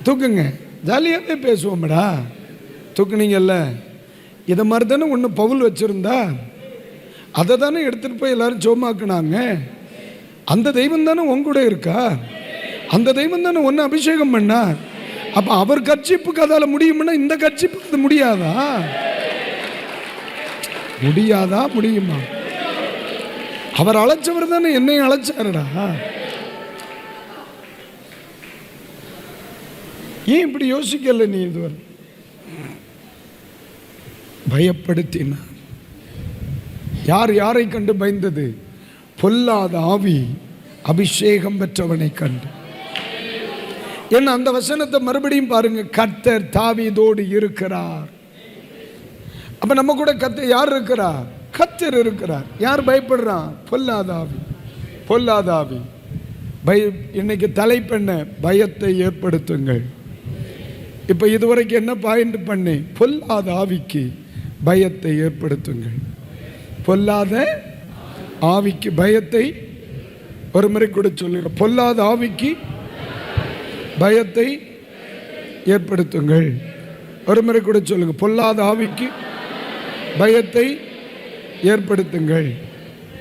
தூக்குங்க. ஜாலியாகவே பேசுவோம்டா. தூக்குனீங்கல்ல, இதை மாதிரி தானே ஒன்று பவுல் வச்சுருந்தா, அதை தானே எடுத்துகிட்டு போய் எல்லோரும் சோமாக்குனாங்க. அந்த தெய்வம் தானே உங்கூட இருக்கா, அந்த தெய்வம் தானே ஒன்று அபிஷேகம் பண்ணா. அப்போ அவர் கட்சிப்புக்கு அதால் முடியும்னா இந்த கட்சிப்புக்கு அது முடியாதா? முடியாதா? முடியுமா? அவர் அழைச்சவர் தானே என்னையும் அழைச்சாருடா. ஏன் இப்படி யோசிக்கல நீ? இதுவரை பயப்படுத்தினார். யார் யாரை கண்டு பயந்தது? பொல்லாத ஆவி அபிஷேகம் பெற்றவனை கண்டு. என்ன அந்த வசனத்தை மறுபடியும் பாருங்க. கர்த்தர் தாவீதோடு இருக்கிறார். அப்ப நம்ம கூட கர்த்தர் யார் இருக்கிறார்? கர்த்தர் இருக்கிறார். யார் பயப்படுறான்? பொல்லாத ஆவி. பொல்லாத ஆவி. இன்னைக்கு தலைப்பெண்ண பயத்தை ஏற்படுத்துங்கள். இப்ப இதுவரைக்கும் என்ன பாயிண்ட் பண்ணி? பொல்லாத ஆவிக்கு பயத்தை ஏற்படுத்துங்கள். பொல்லாத ஆவிக்கு பயத்தை ஒரு முறை கூட சொல்லுங்க. பொல்லாத ஆவிக்கு பயத்தை ஏற்படுத்துங்கள். ஒரு முறை கூட சொல்லுங்க. பொல்லாத ஆவிக்கு பயத்தை ஏற்படுத்துங்கள்.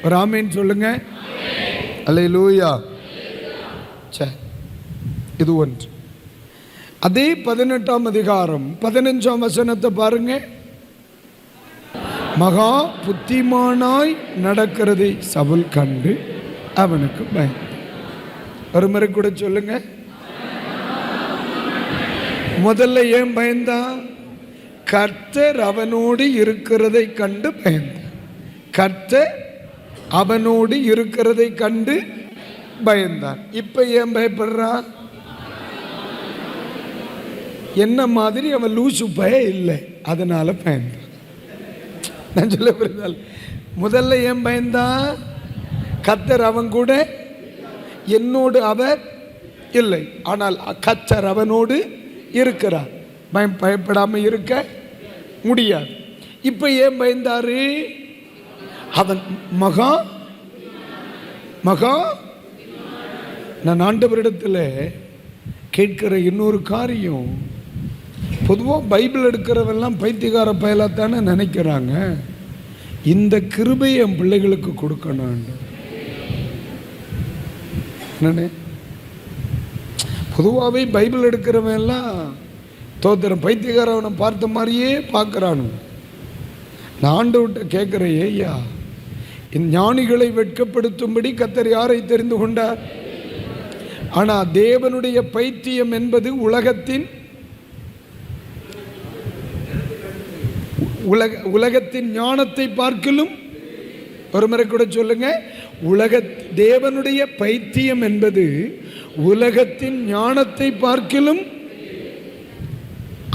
ஒரு ஆமீன் சொல்லுங்க. அல்லேலூயா. இது ஒன்று. அதே 18ஆம் அதிகாரம் 15ஆம் வசனத்தை பாருங்க. மகா புத்திமானாய் நடக்கிறதை சவுல் கண்டு அவனுக்கு பயந்தான். ஒரு முறை கூட சொல்லுங்க. முதல்ல ஏன் பயந்தான்? கர்த்தர் அவனோடு இருக்கிறதை கண்டு பயந்தான். கர்த்தர் அவனோடு இருக்கிறதை கண்டு பயந்தான். இப்ப ஏன் பயப்படுறான்? என்ன மாதிரி அவன் லூசு பய இல்லை, அதனால பயந்தான். நான் சொல்ல புரிந்தால், முதல்ல ஏன் பயந்தான்? கர்த்தர் அவன் கூட, என்னோடு அவர் இல்லை, ஆனால் கர்த்தர் அவனோடு இருக்கிறார். பயப்படாம இருக்க முடியாது. இப்ப ஏன் பயந்தாரு? அவன் மகா மகா நான் ஆண்டவரிடத்தில் கேட்கிற இன்னொரு காரியம், பொதுவாக பைபிள் எடுக்கிறவெல்லாம் பைத்தியக்கார பயலாத்தானே நினைக்கிறாங்க. இந்த கிருபையை என் பிள்ளைகளுக்கு கொடுக்கணும். என்னண்ணே, பொதுவாகவே பைபிள் எடுக்கிறவன் எல்லாம் தோத்திரம் பைத்தியக்காரவனை பார்த்த மாதிரியே பார்க்குறானு. நான் ஆண்டவர்கிட்ட கேட்குறேன், ஐயா இந்த ஞானிகளை வெட்கப்படுத்தும்படி கர்த்தர் யாரை தெரிந்து கொண்டார்? ஆனால் தேவனுடைய பைத்தியம் என்பது உலகத்தின் ஞானத்தை பார்க்கலும், ஒரு முறை கூட சொல்லுங்க, தேவனுடைய பைத்தியம் என்பது உலகத்தின் ஞானத்தை பார்க்கலும்.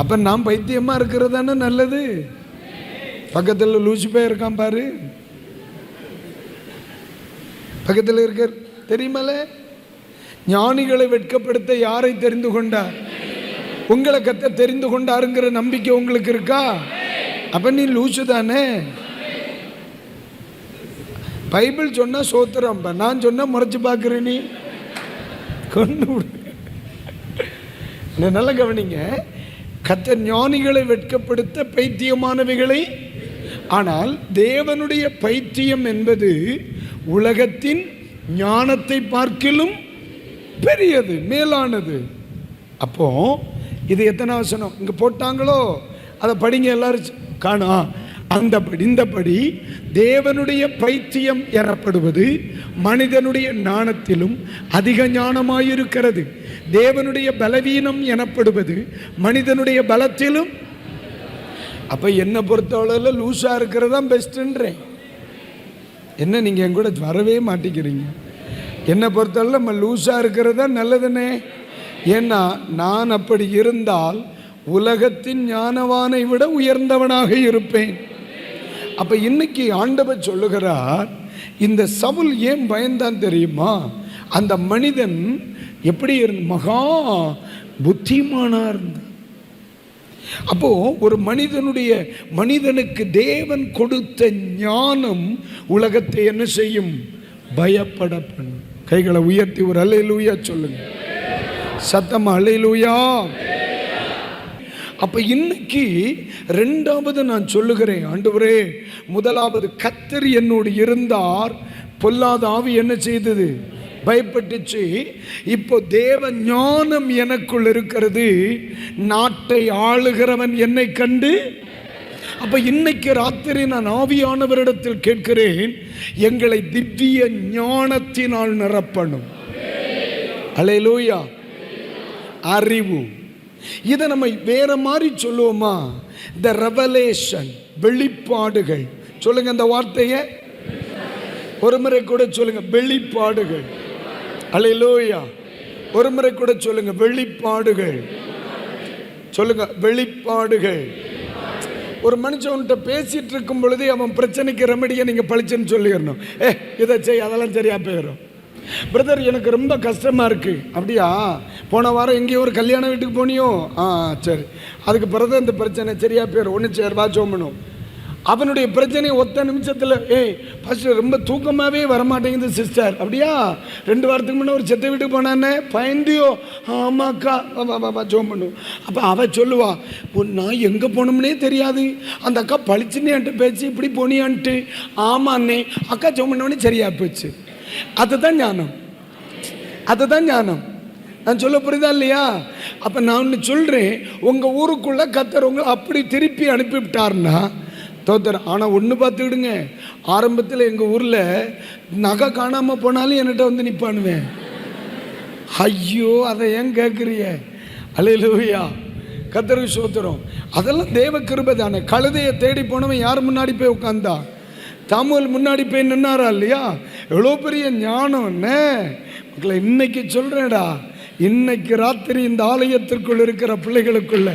அப்ப நாம் பைத்தியமா இருக்கிறது தானே நல்லது. பக்கத்தில் லூசிபே இருக்கான் பாரு, பக்கத்தில் இருக்க தெரியுமல. ஞானிகளை வெட்கப்படுத்த யாரை தெரிந்து கொண்டார்? உங்களை கத்த தெரிந்து கொண்டாருங்கிற நம்பிக்கை உங்களுக்கு இருக்கா? அப்ப நீ லூசு தானே. பைபிள் சொன்னா சோத்திரம், நான் சொன்னா முறைச்சு பார்க்குறேன். நீ கொண்டு நல்லா கவனிங்க. கர்த்தர் ஞானிகளை வெட்கப்படுத்த பைத்தியமானவைகளை, ஆனால் தேவனுடைய பைத்தியம் என்பது உலகத்தின் ஞானத்தை பார்க்கிலும் பெரியது, மேலானது. அப்போ இது எத்தனை வசனம் இங்க போட்டாங்களோ அதை படிங்க எல்லாரும் காணும். இந்தபடி தேவனுடைய பைத்தியம் எனப்படுவது மனிதனுடைய ஞானத்திலும் அதிக ஞானமாயிருக்கிறது. தேவனுடைய பலவீனம் எனப்படுவது மனிதனுடைய பலத்திலும். அப்ப என்ன பொறுத்தவரையில் லூசா இருக்கிறதா பெஸ்ட்ன்றேன். என்ன நீங்க என் கூட வரவே மாட்டேங்கிறீங்க? என்னை பொறுத்தவரை நம்ம லூசா இருக்கிறதா நல்லதுன்னே. ஏன்னா நான் அப்படி இருந்தால் உலகத்தின் ஞானவானை விட உயர்ந்தவனாக இருப்பேன். அப்ப இன்னைக்கு ஆண்டவர் சொல்லுகிறார், இந்த சவுல் ஏன் பயந்தான் தெரியுமா? அந்த மனிதன் எப்படி மகா புத்திமானா இருந்தான். அப்போ ஒரு மனிதனுக்கு தேவன் கொடுத்த ஞானம் உலகத்தை என்ன செய்யும்? பயப்பட பண்ணும். கைகளை உயர்த்தி ஒரு அல்லேலூயா சொல்லுங்க, சத்தமா அல்லேலூயா. அப்ப இன்னைக்கு ரெண்டாவது நான் சொல்லுகிறேன், ஆண்டவரே, முதலாவது கர்த்தர் என்னோடு இருந்தார், பொல்லாத ஆவி என்ன செய்தது? பயப்பட்டுச்சு. இப்போ தேவ ஞானம் எனக்குள் இருக்கிறது, நாட்டை ஆளுகிறவன் என்னை கண்டு. அப்ப இன்னைக்கு ராத்திரி நான் ஆவியானவரிடத்தில் கேட்கிறேன், எங்களை திவ்ய ஞானத்தினால் நிரப்பணும். அல்லேலூயா. அறிவு, இதை நம்ம வேற மாதிரி சொல்லுவோமா? த ரெவலேஷன், வெளிப்பாடுகள். சொல்லுங்க அந்த வார்த்தையை ஒரு முறை கூட சொல்லுங்க, வெளிப்பாடுகள். அல்லேலூயா. ஒரு முறை கூட சொல்லுங்க, வெளிப்பாடுகள். சொல்லுங்க, வெளிப்பாடுகள். ஒரு மனுஷன்கிட்ட பேசிட்டு இருக்கும் பொழுதே அவன் பிரச்சனைக்கு ரெமடியை நீங்க பழிச்சுன்னு சொல்லிடணும். இதை செய், அதெல்லாம் சரியா போயிடும். பிரதர், எனக்கு ரொம்ப கஷ்டமா இருக்கு. அப்படியா? போன வாரம் எங்கேயோ ஒரு கல்யாண வீட்டுக்கு போனியோ? சரி, அதுக்கு பிறகு இந்த பிரச்சனை சரியா போயிடும். ஒன்று சரி வாச்சோம்பணும். அவனுடைய பிரச்சனையை ஒத்த நிமிஷத்தில், ஃபர்ஸ்ட் ரொம்ப தூக்கமாகவே வரமாட்டேங்குது சிஸ்டர். அப்படியா? 2 வாரத்துக்கு முன்னே ஒரு செத்த வீட்டுக்கு போனானே, பயந்தியோ? ஆமாக்கா, ஜோம் பண்ணும். அப்போ அவள் சொல்லுவா, நான் எங்கே போனோம்னே தெரியாது, அந்த அக்கா பழிச்சுன்னு என்கிட்ட பேச்சு, இப்படி போனியான்ட்டு. ஆமாண்ணே, அக்கா ஜோம் பண்ணோடனே சரியா போச்சு. அதுதான் ஞானம், அதுதான் ஞானம். நான் சொல்ல புரியுதா இல்லையா? அப்போ நான் ஒன்று சொல்கிறேன், உங்கள் ஊருக்குள்ளே கர்த்தர் உங்களை அப்படி திருப்பி அனுப்பிவிட்டார்னா தோத்தர். ஆனால் ஒன்று பார்த்துக்கிடுங்க, ஆரம்பத்தில் எங்கள் ஊரில் நகை காணாமல் போனாலும் என்கிட்ட வந்து நிற்பானுவேன். ஐயோ, அதை ஏன் கேட்குறிய? அல்லேலூயா, கர்த்தருக்கு ஸ்தோத்திரம். அதெல்லாம் தேவ கிருபை தானே. கழுதையை தேடி போனவன் யார் முன்னாடி போய் உட்காந்தா? தாமுவேல் முன்னாடி போய் நின்னாரா இல்லையா? எவ்வளோ பெரிய ஞானம் என்ன மக்களை. இன்னைக்கு சொல்கிறேடா, இன்னைக்கு ராத்திரி இந்த ஆலயத்திற்குள் இருக்கிற பிள்ளைகளுக்குள்ள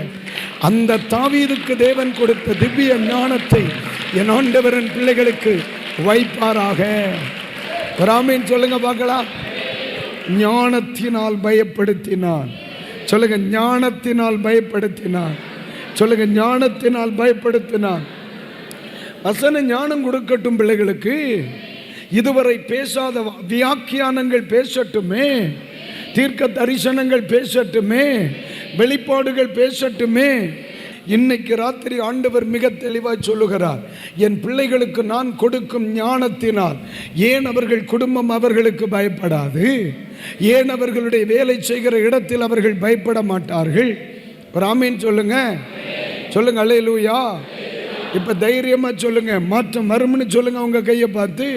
அந்த தாவீதுக்கு தேவன் கொடுத்த திவ்ய ஞானத்தை என் ஆண்டவரின் பிள்ளைகளுக்கு வைப்பாராக. ராமேன் சொல்லுங்க பார்க்கலாம். ஞானத்தினால் பயப்படுத்தினான். சொல்லுங்க, ஞானத்தினால் பயப்படுத்தினான். சொல்லுங்க, ஞானத்தினால் பயப்படுத்தினான். வசன ஞானம் கொடுக்கட்டும் பிள்ளைகளுக்கு. இதுவரை பேசாத வியாக்கியானங்கள் பேசட்டுமே, தீர்க்க தரிசனங்கள் பேசட்டுமே, வெளிப்பாடுகள் பேசட்டுமே. இன்னைக்கு ராத்திரி ஆண்டவர் மிக தெளிவாய் சொல்லுகிறார், என் பிள்ளைகளுக்கு நான் கொடுக்கும் ஞானத்தினால் ஏன் அவர்கள் குடும்பம் அவர்களுக்கு பயப்படாது? ஏன் அவர்களுடைய வேலை செய்கிற இடத்தில் அவர்கள் பயப்பட மாட்டார்கள்? ஒரு ஆமீன் சொல்லுங்க. சொல்லுங்க அல்லேலூயா. இப்ப தைரியமா சொல்லுங்க, மாற்றம் வரும்னு சொல்லுங்க. உங்க கையை பார்த்து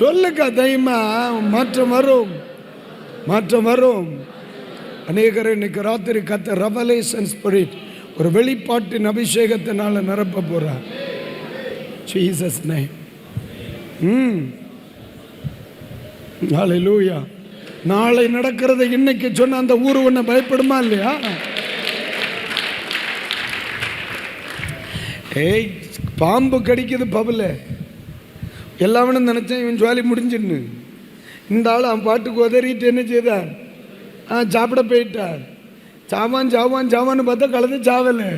சொல்லுங்க தைரியமா, மாற்றம் வரும், மாற்றம் வரும். அநேகரை இன்னைக்கு ராத்திரி கத்த ரெவலேஷன் ஸ்பிரிட், ஒரு வெளிப்பாட்டின் அபிஷேகத்தினால நிரப்ப போறார். Jesus name. ஹல்லேலூயா. நாளை நடக்கிறத இன்னைக்கு சொன்ன அந்த ஊர் ஒன்ன பயப்படுமா இல்லையா? ஏய், பாம்பு கடிக்குது பபுல, எல்லாவனும் நினைச்சேன் இவன் ஜுவாலி முடிஞ்சுன்னு. இந்த ஆள் அவன் பாட்டுக்கு உதறிட்டு என்ன செய்தார்? சாப்பிட போயிட்டார். சாவான் சாவான் சாவான்னு பார்த்தா கலந்து சாவலை.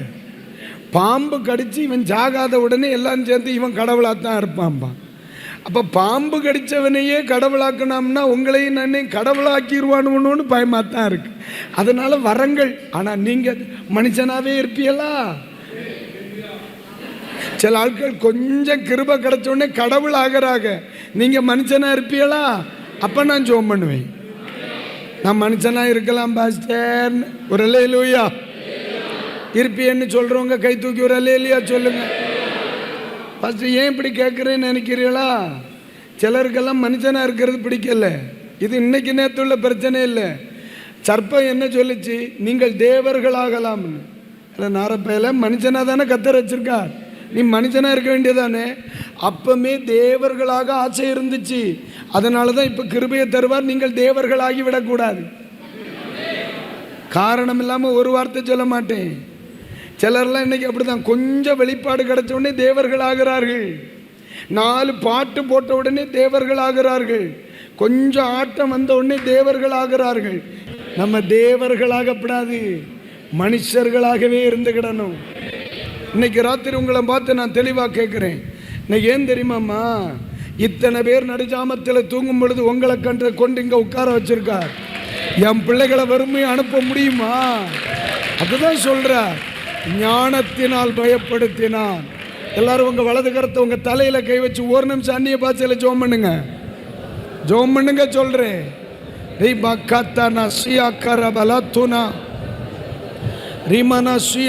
பாம்பு கடிச்சு இவன் சாகாத உடனே எல்லாம் சேர்ந்து இவன் கடவுளாகத்தான் இருப்பான்பான். அப்போ பாம்பு கடித்தவனையே கடவுளாக்கணும்னா உங்களையும் நானே கடவுளாக்கிடுவானுன்னு பயமாகத்தான் இருக்கு. அதனால வரங்கள். ஆனால் நீங்கள் மனுஷனாகவே இருப்பீங்களா? சில ஆட்கள் கொஞ்சம் கிருபை கிடைச்ச உடனே கடவுள் ஆகிறாங்க. நீங்கள் மனுஷனாக இருப்பீங்களா? அப்போ நான் ஜெபம் பண்ணுவேன், நான் மனுஷனாக இருக்கலாம் பாஸ்டர். ஒரு அல்லேலூயா. இருப்பியன்னு சொல்கிறவங்க கை தூக்கி ஒரு அல்லேலூயா சொல்லுங்க. பாஸ்டர் ஏன் இப்படி கேட்குறேன்னு நினைக்கிறீங்களா? சிலருக்கெல்லாம் மனுஷனாக இருக்கிறது பிடிக்கல. இது இன்னைக்கு நேற்று உள்ள பிரச்சனை இல்லை. சர்ப்பம் என்ன சொல்லிச்சு? நீங்கள் தேவர்களாகலாம்னு. இல்லை, நாரப்பையில மனுஷனாக தானே கத்தர் வச்சிருக்கார். நீ மனுஷனாக இருக்க வேண்டியதானே. அப்பமே தேவர்களாக ஆசை இருந்துச்சு. அதனால தான் இப்போ கிருபையை தருவார். நீங்கள் தேவர்களாகி விடக்கூடாது. காரணம் இல்லாமல் ஒரு வார்த்தை சொல்ல மாட்டேன். சிலர்லாம் இன்னைக்கு அப்படிதான், கொஞ்சம் வெளிப்பாடு கிடைச்ச உடனே தேவர்கள் ஆகிறார்கள். 4 பாட்டு போட்ட உடனே தேவர்கள் ஆகிறார்கள். கொஞ்சம் ஆட்டம் வந்த உடனே தேவர்கள் ஆகிறார்கள். நம்ம தேவர்களாகப்படாது, மனுஷர்களாகவே இருந்துக்கிடணும். இன்னைக்கு ராத்திரி உங்களை பார்த்து நான் தெளிவாக கேட்குறேன். இன்னைக்கு ஏன் தெரியுமாம்மா? இத்தனை பேர் நடுஜாமத்தில் தூங்கும் பொழுது உங்களை கொண்டு இங்கே உட்கார வச்சிருக்கார். என் பிள்ளைகளை வறுமையை அனுப்ப முடியுமா? அதுதான் சொல்கிறார், ஞானத்தினால் பயப்படுத்தினான். எல்லாரும் உங்கள் வலது கரத்தை உங்கள் தலையில் கை வச்சு ஒரு நிமிஷம் அந்நிய பாஷையில் ஜெபம் பண்ணுங்க. ஜெபம் பண்ணுங்க சொல்கிறேன். ரிமனா ஸ்ரீ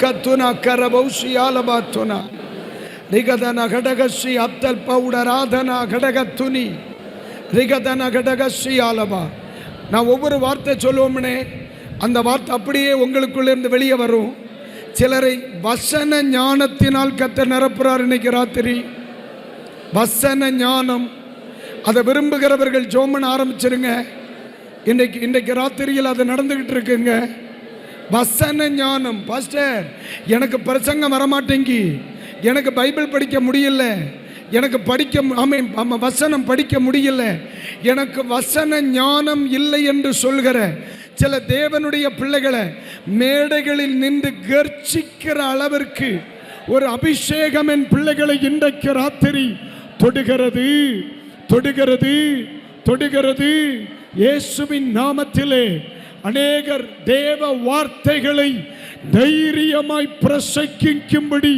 கத்துனா கரபௌஷியாலபாத்துனா ரிகதன கடகஸ்ரீ அப்தல் பவுடராதனா கடகத்துனி ரிகதன கடகஸ்ரீ ஆலபா. நான் ஒவ்வொரு வார்த்தை சொல்லுவோம்னே, அந்த வார்த்தை அப்படியே உங்களுக்குள்ளேருந்து வெளியே வரும். சிலரை வசன ஞானத்தினால் கர்த்தர் நிரப்புறார். இன்னைக்கு ராத்திரி வசன ஞானம், அதை விரும்புகிறவர்கள் ஜெபம் ஆரம்பிச்சிருங்க. இன்றைக்கு ராத்திரியில் அது நடந்துகிட்டு இருக்குங்க. வசன ஞானம். பாஸ்டர், எனக்கு பிரசங்கம் வரமாட்டேங்கி, எனக்கு பைபிள் படிக்க முடியல, எனக்கு வசனம் படிக்க முடியல, எனக்கு வசன ஞானம் இல்லை என்று சொல்கிற சில தேவனுடைய பிள்ளைகளை மேடைகளில் நின்று கர்ச்சிக்கிற அளவிற்கு ஒரு அபிஷேகம் என் பிள்ளைகளை இன்றைக்கு ராத்திரி தொடுகிறது, தொடுகிறது, தொடுகிறது. இயேசுவின் நாமத்திலே அநேகர் தேவ வார்த்தைகளை தைரியமாய் பிரசங்கிக்கும்படி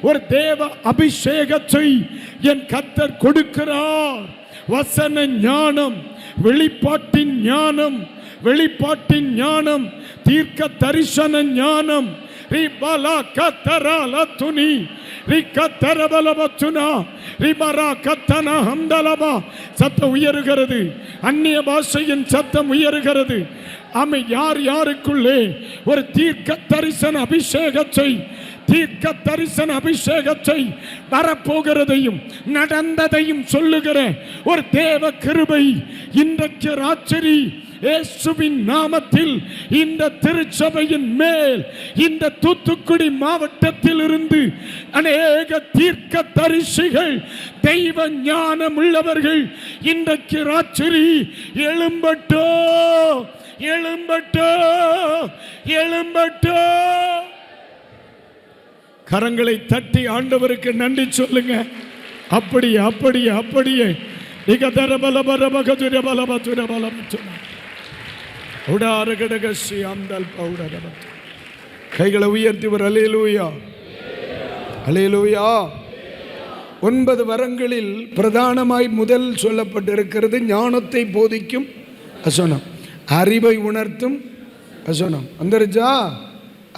ஒரு தேவ அபிஷேகத்தை என் கர்த்தர் கொடுக்கிறார். வசன ஞானம், வெளிப்பாட்டின் ஞானம், வெளிப்பாட்டின் ஞானம், தீர்க்க தரிசன ஞானம். சத்தம் உயருகிறது, அந்நிய பாஷையின் சத்தம் உயருகிறது. ஆமை, யார் யாருக்குள்ளே ஒரு தீர்க்க தரிசன அபிஷேகத்தை, தீர்க்க தரிசன அபிஷேகத்தை வரப்போகிறதையும் நடந்ததையும் சொல்லுகிற ஒரு தேவ கிருபை இன்றைக்கு ராத்திரி இயேசுவின் நாமத்தில் இந்த திருச்சபையின் மேல், இந்த தூத்துக்குடி மாவட்டத்தில் இருந்து அநேக தீர்க்க தரிசிகள், தெய்வ ஞானம் உள்ளவர்கள் இன்றைக்கு ராத்திரி எழும்பட்டோ, எழும்பட்டோ, எழும்பட்டோ. கரங்களை தட்டி ஆண்டவருக்கு நன்றி சொல்லுங்க. அப்படியே அப்படியே அப்படியே. கைகளை உயர்த்தி ஒரு அல்லேலூயா, அல்லேலூயா. 9 வரங்களில் பிரதானமாய் முதல் சொல்லப்பட்டிருக்கிறது ஞானத்தை போதிக்கும் வசனம், அறிவை உணர்த்தும் வசனம். வந்துருச்சா?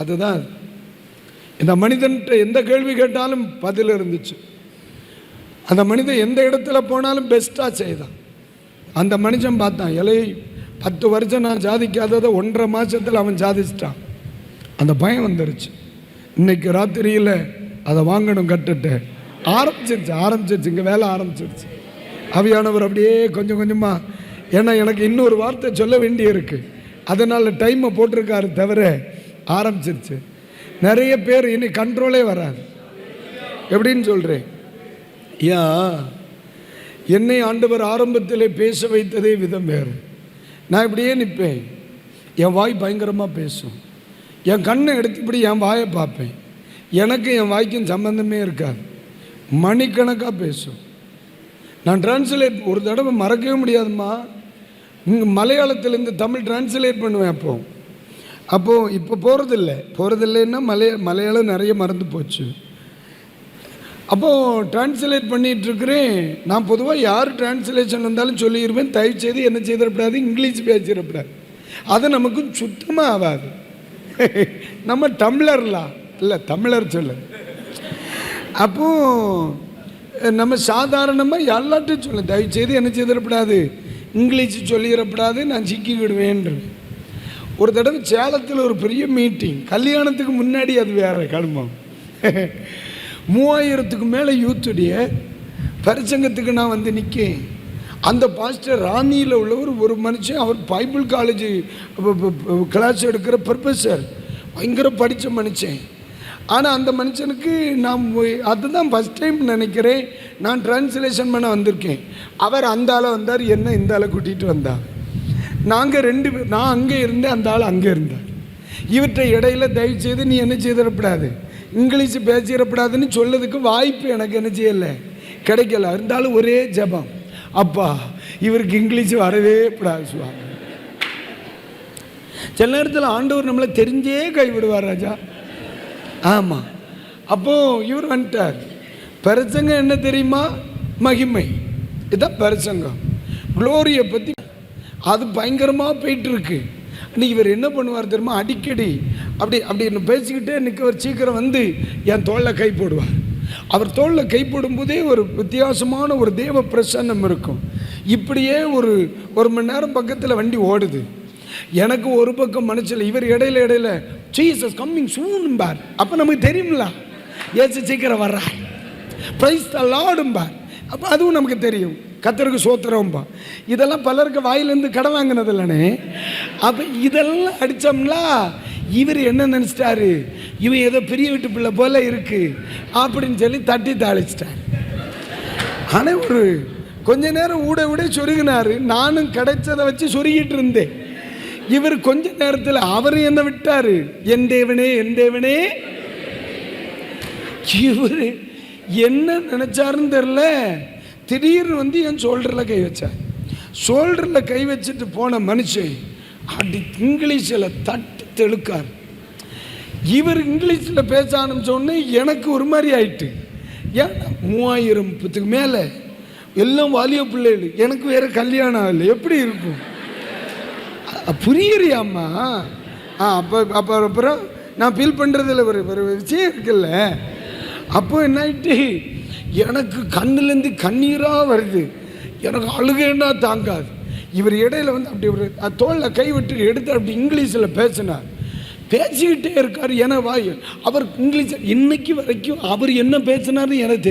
அதுதான். இந்த மனிதன்கிட்ட எந்த கேள்வி கேட்டாலும் பதில் இருந்துச்சு. அந்த மனிதன் எந்த இடத்துல போனாலும் பெஸ்ட்டாக செய்தான். அந்த மனுஷன் பார்த்தான், 10 வருஷம் நான் சாதிக்காததை 1.5 மாதத்தில் அவன் சாதிச்சிட்டான். அந்த பயம் வந்துருச்சு. இன்னைக்கு ராத்திரியில் அதை வாங்கணும், கட்டுட்டு ஆரம்பிச்சிருச்சு. இங்கே வேலை ஆரம்பிச்சிருச்சு. ஆவியானவர் அப்படியே கொஞ்சம் கொஞ்சமாக, ஏன்னா எனக்கு இன்னொரு வார்த்தை சொல்ல வேண்டி இருக்குது, அதனால் டைமை போட்டிருக்காரு தவிர ஆரம்பிச்சிருச்சு. நிறைய பேர் இனி கண்ட்ரோலே வராது. எப்படின்னு சொல்கிறேன், என்னை ஆண்டவர் ஆரம்பத்தில் பேச வைத்ததே விதம் வேறு. நான் இப்படியே நிற்பேன், என் வாய் பயங்கரமாக பேசும். என் கண்ணை எடுத்து இப்படி என் வாயை பார்ப்பேன், எனக்கு என் வாய்க்கும் சம்பந்தமே இருக்காது. மணிக்கணக்காக பேசும். நான் டிரான்ஸ்லேட் ஒரு தடவை மறக்கவே முடியாதுமா, மலையாளத்திலேருந்து தமிழ் டிரான்ஸ்லேட் பண்ணுவேன். அப்போது இப்போ போகிறதில்லைன்னா மலையாளம் நிறைய மறந்து போச்சு. அப்போது டிரான்ஸ்லேட் பண்ணிகிட்ருக்கிறேன். நான் பொதுவாக யார் டிரான்ஸ்லேஷன் வந்தாலும் சொல்லிடுவேன், தயவுசெய்து என்ன செய்திடக்கூடாது, இங்கிலீஷ் பேசிடக்கூடாது. அது நமக்கு சுத்தமாக ஆகாது. நம்ம டம்ளர்லாம் இல்லை, தமிழர் சொல்ல. அப்போது நம்ம சாதாரணமாக எல்லாத்தையும் சொல்ல, தயவுசெய்து என்ன செய்திடக்கூடாது, இங்கிலீஷ் சொல்லிடக்கூடாது, நான் சிக்கிக்கிடுவேன். ஒரு தடவை சேலத்தில் ஒரு பெரிய மீட்டிங், கல்யாணத்துக்கு முன்னாடி, அது வேறு கடுமம். 3000க்கு மேலே யூத்துடைய பரிசங்கத்துக்கு நான் வந்து நிற்கேன். அந்த பாஸ்டர் ராணியில் உள்ளவர் ஒரு மனுஷன், அவர் பைபிள் காலேஜ் கிளாஸ் எடுக்கிற ப்ரொஃபஸர், பயங்கர படித்த மனுஷன். ஆனால் அந்த மனுஷனுக்கு நான் அதுதான் ஃபஸ்ட் டைம் நினைக்கிறேன் நான் டிரான்ஸ்லேஷன் பண்ண வந்திருக்கேன். அவர் அந்த ஆளை வந்தார், என்ன இந்த ஆளை கூட்டிகிட்டு வந்தார். நாங்கள் 2 பேர், நான் அங்கே இருந்தேன், அந்த ஆள் அங்கே இருந்தார். இவற்றை இடையில தயவுசெய்து நீ என்ன செய்திடக்கூடாது, இங்கிலீஷ் பேசிடக்கூடாதுன்னு சொல்லதுக்கு வாய்ப்பு எனக்கு என்ன செய்யலை, கிடைக்கல. இருந்தாலும் ஒரே ஜபம், அப்பா இவருக்கு இங்கிலீஷ் வரவே கூடாது சுவாமி. சில நேரத்தில் ஆண்டவர் நம்மளை தெரிஞ்சே கைவிடுவார் ராஜா. ஆமாம். அப்போது இவர் வந்துட்டார். பிரசங்கம் என்ன தெரியுமா, மகிமை. இதுதான் பிரசங்கம், குளோரியை பற்றி. அது பயங்கரமாக போயிட்டுருக்கு. இன்னைக்கு இவர் என்ன பண்ணுவார் தெரியுமா, அடிக்கடி அப்படி பேசிக்கிட்டே நிற்கவர், சீக்கிரம் வந்து என் தோளில் கை போடுவார். அவர் தோளில் கை போடும்போதே ஒரு வித்தியாசமான ஒரு தேவ பிரசன்னம் இருக்கும். இப்படியே ஒரு மணி நேரம் பக்கத்தில் வண்டி ஓடுது. எனக்கு ஒரு பக்கம் மனசில், இவர் இடையில ஜீசஸ் கம்மிங் சூன் பார். அப்போ நமக்கு தெரியும்ல, ஏசு சீக்கிரம் வர்றார், பிரைஸ் தி லார்ட் பார். அப்போ அதுவும் நமக்கு தெரியும், கர்த்தருக்கு சோத்திரம்பா. இதெல்லாம் பலருக்கு வாயிலேருந்து கடன் வாங்கினது இல்லைனே. அப்போ இதெல்லாம் அடித்தோம்னா இவர் என்ன நினச்சிட்டாரு, இவன் ஏதோ பெரிய வீட்டு பிள்ளை போல இருக்கு அப்படின்னு சொல்லி தட்டி தாளிச்சிட்டார். ஆனால் ஒரு கொஞ்ச நேரம் ஊட சொருகினார். நானும் கிடைச்சதை வச்சு சொருகிட்டு இருந்தேன். இவர் கொஞ்ச நேரத்தில் அவர் என்ன விட்டார், என் தேவனே என் தேவனே. இவர் என்ன நினைச்சாருன்னு தெரியல, திடீர்னு வந்து என் ஷோல்டரில் கை வச்சார். ஷோல்டரில் கை வச்சுட்டு போன மனுஷன் அப்படி இங்கிலீஷில் தட்டு தெழுக்கார். இவர் இங்கிலீஷில் பேச ஆரம்பிச்சோடனே எனக்கு ஒரு மாதிரி ஆயிட்டு. ஏன் 3000க்கு மேலே எல்லாம் வாலிய பிள்ளைகள், எனக்கு வேறு கல்யாணம் ஆகலை, எப்படி இருக்கும்? புரியுறியாம்மா? அப்புறம் நான் ஃபீல் பண்ணுறதில்ல, ஒரு விஷயம் இருக்குல்ல. அப்போ என்ன ஆயிட்டு, எனக்கு கண்ணுலேருந்து கண்ணீராக வருது, எனக்கு அழுகைன்னா தாங்காது. இவர் இடையில வந்து அப்படி ஒரு தோளில் கை விட்டு எடுத்து அப்படி இங்கிலீஷில் பேசினார். பேசிக்கிட்டே இருக்கார். ஏன்னா வாய் அவர் இங்கிலீஷ் இன்னைக்கு வரைக்கும் அவர் என்ன பேசினார்னு எனக்கு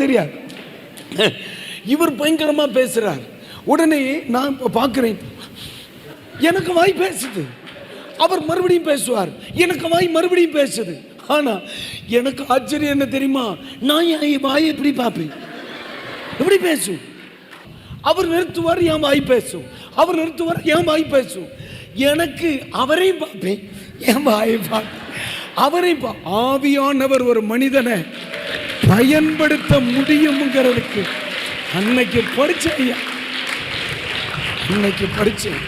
தெரியாது. இவர் பயங்கரமாக பேசுகிறார். உடனே நான் இப்போ பார்க்குறேன், எனக்கு வாய் பேசுது. அவர் மறுபடியும் பேசுவார், எனக்கு வாய் மறுபடியும் பேசுது. ஆனால் எனக்கு ஆச்சரியம் என்ன தெரியுமா, நான் என் வாய் எப்படி பார்ப்பேன், எப்படி பேசும். அவர் நிறுத்துவார், என் வாய் பேசும். அவர் நிறுத்துவார், என் வாய் பேசும். எனக்கு அவரையும் பார்ப்பேன், என் வாயை பார்ப்பேன். அவரை ஆவியானவர் ஒரு மனிதனை பயன்படுத்த முடியுங்கிறதுக்கு அன்னைக்கு படிச்சேன்.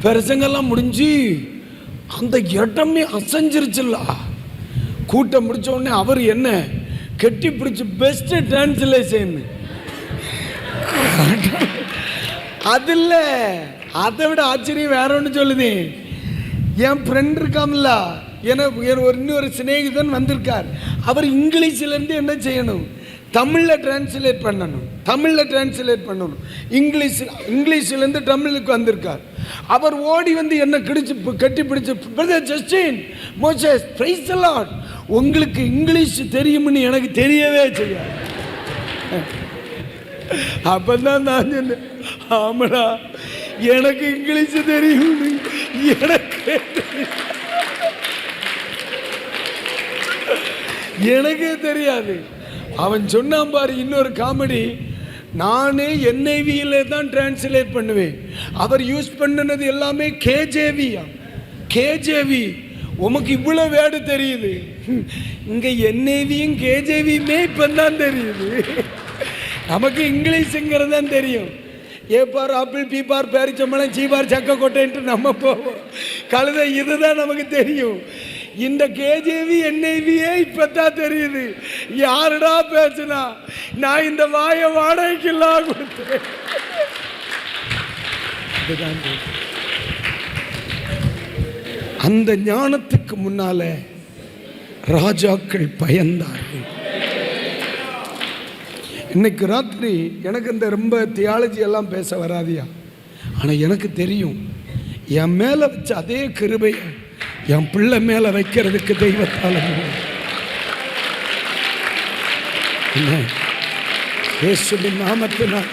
பிரசங்கெல்லாம் முடிஞ்சு அந்த இடமே அசைஞ்சிருச்சுல்ல. கூட்டம் முடிச்ச உடனே அவர் என்ன கெட்டி பிடிச்சி பெஸ்ட் டிரான்ஸ்லேஷன். அதில் அதை விட ஆச்சரியம் வேற ஒன்று சொல்லுது. என் ஃப்ரெண்ட் இருக்காமல்ல, இன்னொரு சிநேகிதன் வந்திருக்கார். அவர் இங்கிலீஷ்லேருந்து என்ன செய்யணும், தமிழில் டிரான்ஸ்லேட் பண்ணணும். இங்கிலீஷ்லேருந்து தமிழுக்கு வந்திருக்கார். அவர் ஓடி வந்து என்ன கட்டி பிடிச்சு, brother Justin Moses praise the Lord, உங்களுக்கு இங்கிலீஷ் தெரியும்னு எனக்கு தெரியவே செய்யாது. அப்பதான் நான் சொன்னேன், ஆமாடா எனக்கு இங்கிலீஷ் தெரியும், எனக்கே தெரியாது. அவன் சொன்னான் பாரு இன்னொரு காமெடி, நானே NIV தான் டிரான்ஸ்லேட் பண்ணுவேன். அவர் யூஸ் பண்ணினது எல்லாமே KJV. உமக்கு இவ்வளோ வேர்டு தெரியுது, இங்கே NIVயும் KJVயுமே இப்போ தான் தெரியுது. நமக்கு இங்கிலீஷுங்கிறது தான் தெரியும். ஏ பார் apple, B bar பேரிச்சம்பளம், C bar சக்க கொட்டைன்ட்டு நம்ம போவோம். கழுதை இதுதான் நமக்கு தெரியும். இந்த KJV NIVயே இப்பதான் தெரியுது. யாருடா பேசுனா, நான் இந்த வாயை வாடகைக்கெல்லாம் கொடுத்தேன். அந்த ஞானத்துக்கு முன்னால ராஜாக்கள் பயந்தார்கள். இன்னைக்கு ராத்திரி எனக்கு இந்த ரொம்ப தியாலஜி எல்லாம் பேச வராதியா, ஆனால் எனக்கு தெரியும் என் மேலே வச்ச அதே கிருபையை என் பிள்ளை மேலே வைக்கிறதுக்கு தெய்வத்தால் இயேசுவின் நாமத்தினால்.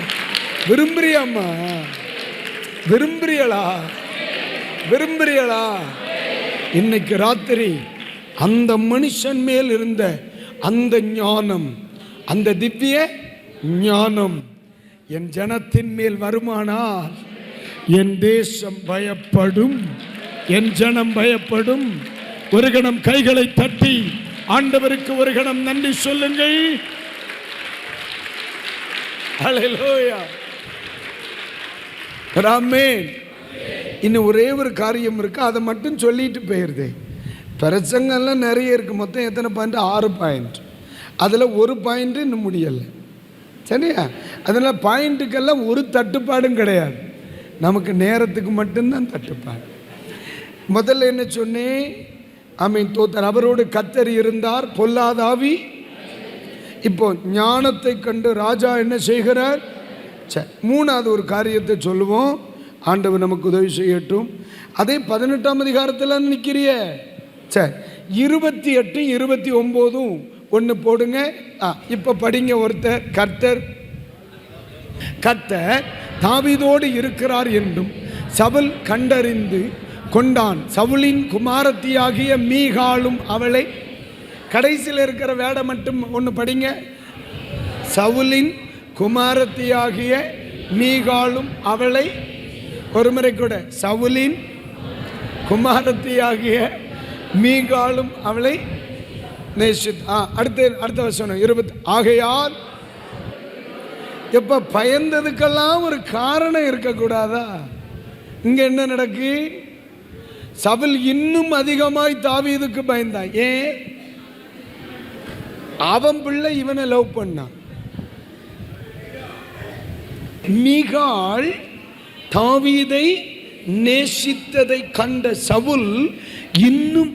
விரும்புறியாம்மா? விரும்புறியளா? இன்னைக்கு ராத்திரி அந்த மனுஷன் மேல் இருந்த அந்த ஞானம், அந்த திவ்ய ஞானம் என் ஜனத்தின் மேல் வருமானால் என் தேசம் பயப்படும், என் ஜனம் பயப்படும். ஒரு கணம் கைகளை தட்டி ஆண்டவருக்கு ஒரு கணம் நன்றி சொல்லுங்கள். ஹல்லேலூயா, ஆமென். இன்னும் ஒரே ஒரு காரியம் இருக்கு, அதை மட்டும் சொல்லிட்டு போயிருது. பிரசங்கெல்லாம் நிறைய இருக்கு. மொத்தம் எத்தனை பாயிண்ட்? 6 பாயிண்ட். அதில் ஒரு பாயிண்ட் இன்னும் முடியலை, சரியா? அதில் பாயிண்ட்டுக்கெல்லாம் ஒரு தட்டுப்பாடும் கிடையாது, நமக்கு நேரத்துக்கு மட்டும்தான் தட்டுப்பாடு. முதல்ல என்ன சொன்னேன்? ஆமீன், தோத்தர். அவரோடு கர்த்தர் இருந்தார், பொல்லாத ஆவி. இப்போ ஞானத்தை கண்டு ராஜா என்ன செய்கிறார்? மூணாவது ஒரு காரியத்தை சொல்லுவோம், ஆண்டவர் நமக்கு உதவி செய்யட்டும். அதே 18ஆம் அதிகாரத்தில் நிற்கிறிய. சரி, 28, 29 ஒன்று போடுங்க. இப்போ படிங்க. ஒருத்தர் கர்த்தர் தாவீதோடு இருக்கிறார் என்றும் சவுல் கண்டறிந்து கொண்டான். சவுலின் குமாரத்தியாகிய மீகாலும் அவளை, கடைசியில் இருக்கிற வேடை மட்டும் ஒன்று படிங்க. சவுலின் குமாரத்தியாகிய மீகாலும் அவளை, ஒரு முறை கூட, சவுலின் குமாரத்தியாகிய மீகாலும் அவளை நேசித். அடுத்த வசனம் 20. ஆகையால் எப்ப பயந்ததுக்கெல்லாம் ஒரு காரணம் இருக்கக்கூடாதா? இங்க என்ன நடக்கு? சவுல் இன்னும் அதிகமாய் தாவீதுக்கு பயந்தான். ஏன்? அவன் பிள்ளை இவனை லவ் பண்ணான். மீகாள் தாவீதை நேசித்ததை கண்ட சவுல் இன்னும்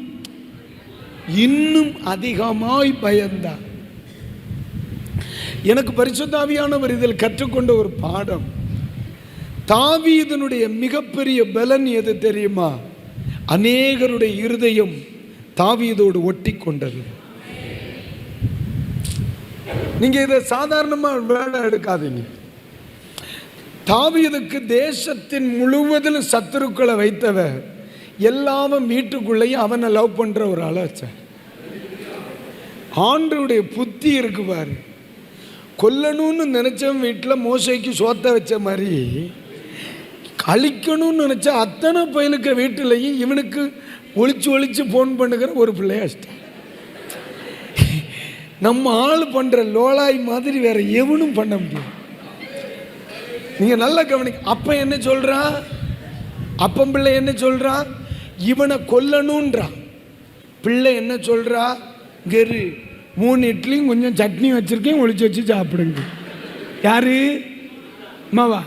இன்னும் அதிகமாய் பயந்தார். எனக்கு பரிசுத்த ஆவியானவர் இதில் கற்றுக்கொண்ட ஒரு பாடம், தாவீதனுடைய மிகப்பெரிய பலன் எது தெரியுமா? அநேகருடைய இருதயம் தாவீதோடு ஒட்டி கொண்டது. நீங்க இதை சாதாரணமாக வேலை எடுக்காதீங்க. தாவீதுக்கு தேசத்தின் முழுவதிலும் சத்துருக்களை வைத்தவர் எல்லாமும் வீட்டுக்குள்ளேயும் அவனை லவ் பண்ற ஒரு ஆளாச்ச. ஆண்டவருடைய புத்தி இருக்கு பாரு. கொல்லணும்னு நினைச்சவன் வீட்டில் மோசைக்கு சோத்த வச்ச மாதிரி அழிக்கணும்னு நினைச்ச அத்தனை பயலுக்கு வீட்டிலையும் இவனுக்கு ஒளிச்சு ஒளிச்சு போன் பண்ணுகிற ஒரு பிள்ளையாச்சிட்ட. நம்ம ஆள் பண்ற லோலாய் மாதிரி வேற எவனும் பண்ண முடியும். நீங்க நல்லா கவனிக்க. அப்ப என்ன சொல்றான்? அப்பம் பிள்ளை என்ன சொல்றான்? இவனை கொல்லணும்ன்றான். பிள்ளை என்ன சொல்றா? கெரு 3 இட்லியும் கொஞ்சம் சட்னி வச்சிருக்கேன், ஒளிச்சு வச்சு சாப்பிடுங்க. யாரு? மாவா.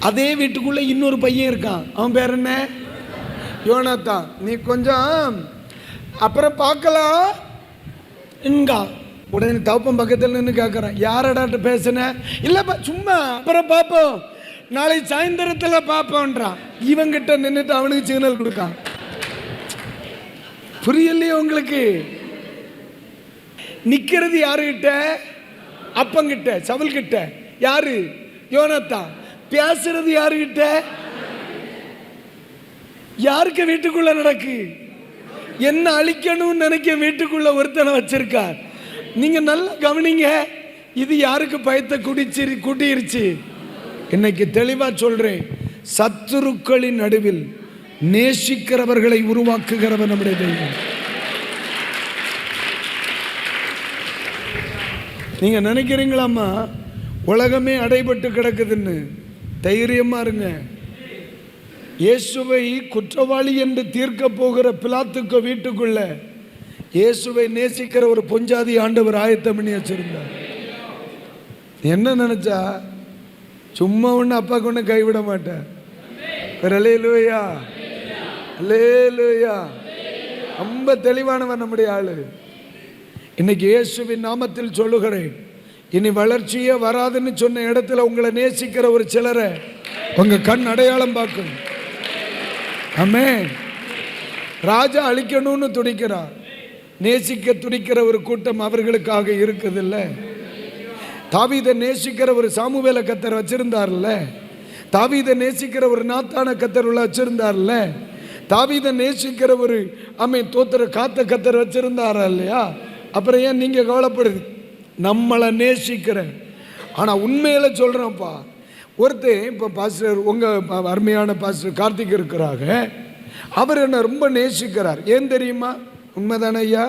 அதே வீட்டுக்குள்ள இன்னொரு பையன் இருக்கான். அவன் பேர் என்ன? யோனாத்தான். நீ கொஞ்சம் அப்புறம் பார்க்கலாம் இங்க. உடனே தவப்பம் பக்கத்தில் நின்று கேட்குறான், யாரடாட்ட பேசுன? இல்லைப்பா சும்மா அப்புறம் பார்ப்போம், நாளை சாயந்தரத்தில் பார்ப்போன்றான். இவங்கிட்ட நின்றுட்டு அவனுக்கு சிக்னல் கொடுக்கான். புரியலையே உங்களுக்கு? நிக்கிறது யாருகிட்ட? அப்பங்கிட்ட, சவுல்கிட்ட. யாரு? யோனாத்தான். பேசுறது யாருகிட்ட? யாருக்கு வீட்டுக்குள்ள நடக்கு? என்ன அழிக்கணும்னு நினைக்க வீட்டுக்குள்ள ஒருத்தனை வச்சிருக்கார். நீங்க நல்லா கவனிங்க. இது யாருக்கு பயத்தை கூட்டிருச்சு? இன்னைக்கு தெளிவா சொல்றேன், சத்துருக்களின் நடுவில் நேசிக்கிறவர்களை உருவாக்குகிறவர் நம்முடைய தெய்வம். நீங்க நினைக்கிறீங்களாமா உலகமே அடைபட்டு கிடக்குதுன்னு? தைரியமா இருங்க. இயேசுவை குற்றவாளி என்று தீர்க்க போகிற பிலாத்துக்கு வீட்டுக்குள்ள இயேசுவை நேசிக்கிற ஒரு பொஞ்சாதி ஆண்டவர் ஆயத்தம் பண்ணி வச்சிருந்தார். என்ன நினைச்சா? சும்மா ஒன்று அப்பாக்கு ஒன்று கைவிட மாட்டேன். அல்லேலூயா, அல்லேலூயா. ரொம்ப தெளிவானவன் நம்முடைய ஆளு. இன்னைக்கு இயேசுவின் நாமத்தில் சொல்லுகிறேன், இனி வளர்ச்சியே வராதுன்னு சொன்ன இடத்துல உங்களை நேசிக்கிற ஒரு சிலரை உங்க கண் அடையாளம் பார்க்கும். ஆமென். ராஜா அழிக்கணும்னு துடிக்கிறார், நேசிக்க துடிக்கிற ஒரு கூட்டம் அவர்களுக்காக இருக்குதில்ல. தாவீதை நேசிக்கிற ஒரு சாமுவேல கத்தர் வச்சிருந்தார்ல, தாவீதை நேசிக்கிற ஒரு நாத்தான கத்தர் உள்ள வச்சிருந்தார்ல, தாவீதை நேசிக்கிற ஒரு தோத்திர காத்த கத்தர் வச்சிருந்தாரா இல்லையா? அப்புறம் ஏன் நீங்க கவலைப்படுது? நம்மளை நேசிக்கிற. ஆனா உண்மையில சொல்றேன்ப்பா, ஒருத்தர் இப்போ பாஸ்டர், உங்க அருமையான பாஸ்டர் கார்த்திக் இருக்கிறாங்க, அவர் என்ன ரொம்ப நேசிக்கிறார். ஏன் தெரியுமா? உண்மைதானே ஐயா?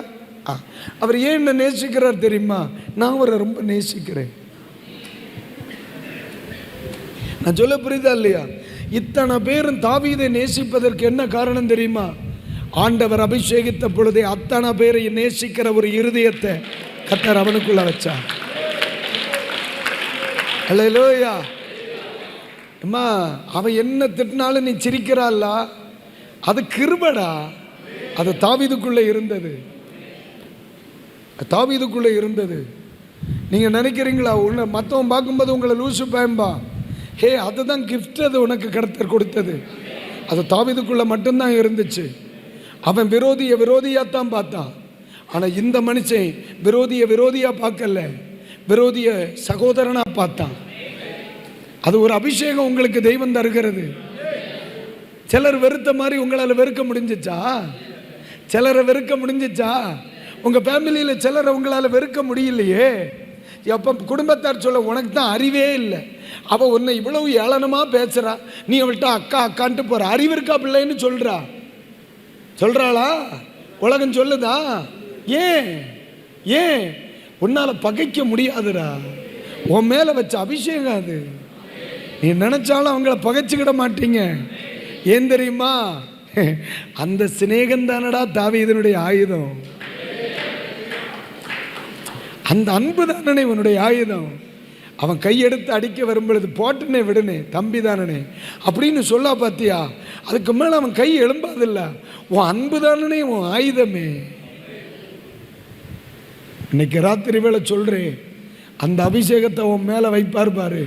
அவர் ஏன் என்ன நேசிக்கிறார் தெரியுமா? நான் அவரை ரொம்ப நேசிக்கிறேன். நான் சொல்ல புரியுதா இல்லையா? இத்தனை பேரும் தாவீதை நேசிப்பதற்கு என்ன காரணம் தெரியுமா? ஆண்டவர் அபிஷேகித்த பொழுதே அத்தனை பேரை நேசிக்கிற ஒரு இருதயத்தை கர்த்தர் அவனுக்குள்ள வச்சார். அல்லேலூயா. அம்மா, அவன் என்ன திட்டினாலும் நீ சிரிக்கிறாள்ல, அது கிருபடா. அது தாவீதுக்குள்ள இருந்தது, தாவீதுக்குள்ள இருந்தது. நீங்க நினைக்கிறீங்களா உன்னை மற்றவன் பார்க்கும்போது உங்களை லூசு பயன்பா? ஹே, அதுதான் கிஃப்ட். அது உனக்கு கர்த்தர் கொடுத்தது. அது தாவீதுக்குள்ள மட்டும்தான் இருந்துச்சு. அவன் விரோதிய விரோதியாத்தான் பார்த்தான். ஆனா இந்த மனுஷன் விரோதிய விரோதியா பார்க்கல, விரோதிய சகோதரனா பார்த்தான். அது ஒரு அபிஷேகம் உங்களுக்கு தெய்வம் தருகிறது. சிலர் வெறுத்த மாதிரி உங்களால் வெறுக்க முடிஞ்சிச்சா? சிலரை வெறுக்க முடிஞ்சிச்சா? உங்க ஃபேமிலியில சிலரை உங்களால் வெறுக்க முடியலையே. எப்போ குடும்பத்தார் சொல்ல, உனக்கு தான் அறிவே இல்லை, அவ உன்னை இவ்வளவு ஏளனமா பேசுறா, நீ அவள்கிட்ட அக்கா அக்கான்ட்டு போற, அறிவு இருக்கா பிள்ளைன்னு சொல்றாளா? உலகம் சொல்லுதா? ஏன் ஏன் உன்னால பகைக்க முடியாதுடா. உன் மேல வச்ச அபிஷேகம் அது. நீ நினைச்சாலும் அவங்கள பகைச்சுக்கிட மாட்டீங்க. ஏன் தெரியுமா? அந்த சிநேகம் தானடா தாவீதுனுடைய ஆயுதம். அந்த அன்பு தானே உன்னுடைய ஆயுதம். அவன் கையெடுத்து அடிக்க வரும்பொழுது போட்டுனே விடுனே தம்பி தானே அப்படின்னு சொல்ல பார்த்தியா, அதுக்கு மேலே அவன் கை எழும்பாதில்ல. உன் அன்பு தானே உன் ஆயுதமே. இன்னைக்கு ராத்திரி வேளை சொல்கிறேன், அந்த அபிஷேகத்தை உன் மேலே வைப்பார் பாரு.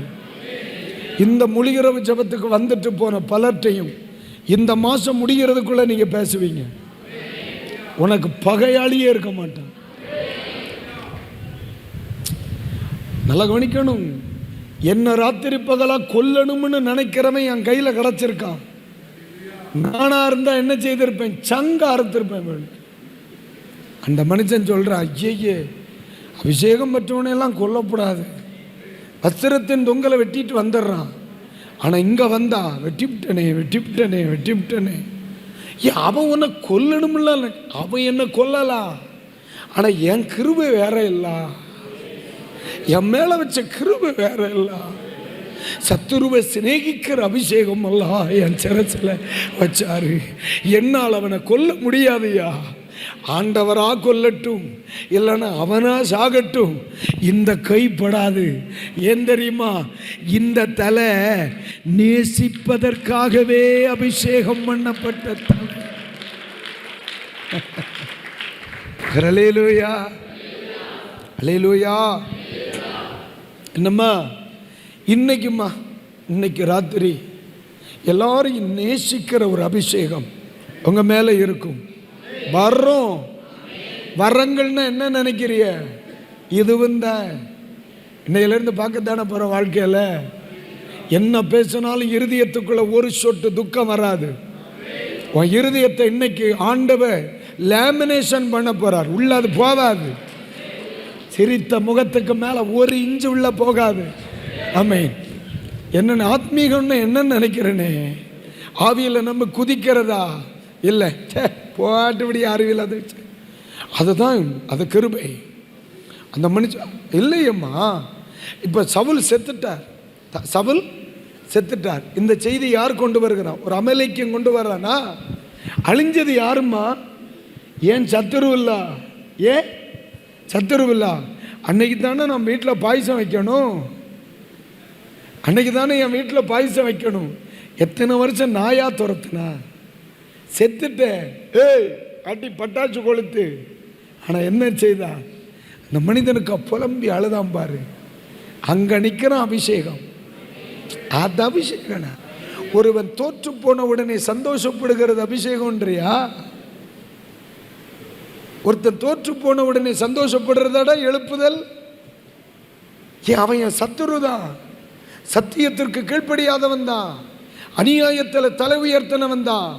இந்த முழுகிறவு ஜபத்துக்கு வந்துட்டு போன பலர்ட்டையும் இந்த மாதம் முடிகிறதுக்குள்ளே நீங்கள் பேசுவீங்க. உனக்கு பகையாளியே இருக்க மாட்டான். நல்லா கவனிக்கணும். என்ன ராத்திரி பகலாக கொல்லணும்னு நினைக்கிறவன் என் கையில் கிடச்சிருக்கான். நானா இருந்தால் என்ன செய்திருப்பேன்? சங்க அறுத்திருப்பேன். அந்த மனுஷன் சொல்கிறான், ஐயே அபிஷேகம் பெற்றவனையெல்லாம் கொல்லக்கூடாது, வஸ்திரத்தின் தொங்கலை வெட்டிட்டு வந்துடுறான். ஆனால் இங்கே வந்தா வெட்டிவிட்டனே. அவன் உன்னை கொல்லணும்ல, அவன் என்ன கொல்லலாம். ஆனால் என் கிருபை வேற இல்லை, என் மேலே வச்ச கிருபை வேற இல்லை. சத்துருவை சிநேகிக்கிற அபிஷேகம் எல்லாம் என் சிரசில் வச்சாரு. என்னால் அவனை கொல்ல முடியாதையா. ஆண்டவரா கொல்லட்டும், இல்லைன்னா அவனா சாகட்டும், இந்த கைப்படாது. ஏன் தெரியுமா? இந்த தலை நேசிப்பதற்காகவே அபிஷேகம் பண்ணப்பட்ட தலை. ஹல்லேலூயா, ஹல்லேலூயா. என்னம்மா இன்னைக்குமா, இன்னைக்கு ராத்திரி எல்லாரையும் நேசிக்கிற ஒரு அபிஷேகம் உங்க மேலே இருக்கும். வர்றோம் வரங்கள்னா என்ன நினைக்கிறிய? இதுவும் தான் இன்னையிலேருந்து பார்க்கத்தானே போகிற வாழ்க்கையில். என்ன பேசினாலும் இருதயத்துக்குள்ள ஒரு சொட்டு துக்கம் வராது. உன் இருதயத்தை இன்னைக்கு ஆண்டவர் லேமினேஷன் பண்ண போறார். உள்ள அது போகாது. சிரித்த முகத்துக்கு மேலே ஒரு இன்ச்சு உள்ள போகாது. ஆமென். என்னென்ன ஆத்மீகம்னு என்னன்னு நினைக்கிறேனே, ஆவியில் நம்ம குதிக்கிறதா இல்லை, போட்டுபடி அறிவியல் அது அதுதான், அது கிருபை. அந்த மனுஷன் இல்லையம்மா. இப்போ சவுல் செத்துட்டார். இந்த செய்தி யார் கொண்டு வருகிறான்? ஒரு அமலேக்கியம் கொண்டு வர்றானா? அழிஞ்சது யாரும்மா? ஏன் சத்துருவில்லா? ஏன் சத்துருவில்லா? அன்னைக்கு தானே நான் வீட்டில் பாயசம் வைக்கணும். அன்னைக்கு தானே என் வீட்டில் பாயசம் வைக்கணும். எத்தனை வருஷம் நாயா துரத்துனா? செத்துட்டேன், காட்டி பட்டாச்சு கொளுத்து. ஆனால் என்ன செய்தா? அந்த மனிதனுக்கு புலம்பி அழுதான் பாரு. அங்கே நிற்கிறான் அபிஷேகம். அது அபிஷேகம். ஒருவன் தோற்று போன உடனே சந்தோஷப்படுகிறது அபிஷேகம்ன்றியா? ஒருத்தன் தோற்று போன உடனே சந்தோஷப்படுறதாடா எழுப்புதல்? அவன் என் சத்துரு தான், சத்தியத்திற்கு கீழ்ப்படியாதவன் தான், அநியாயத்தில் தலை உயர்த்தினவன் தான்.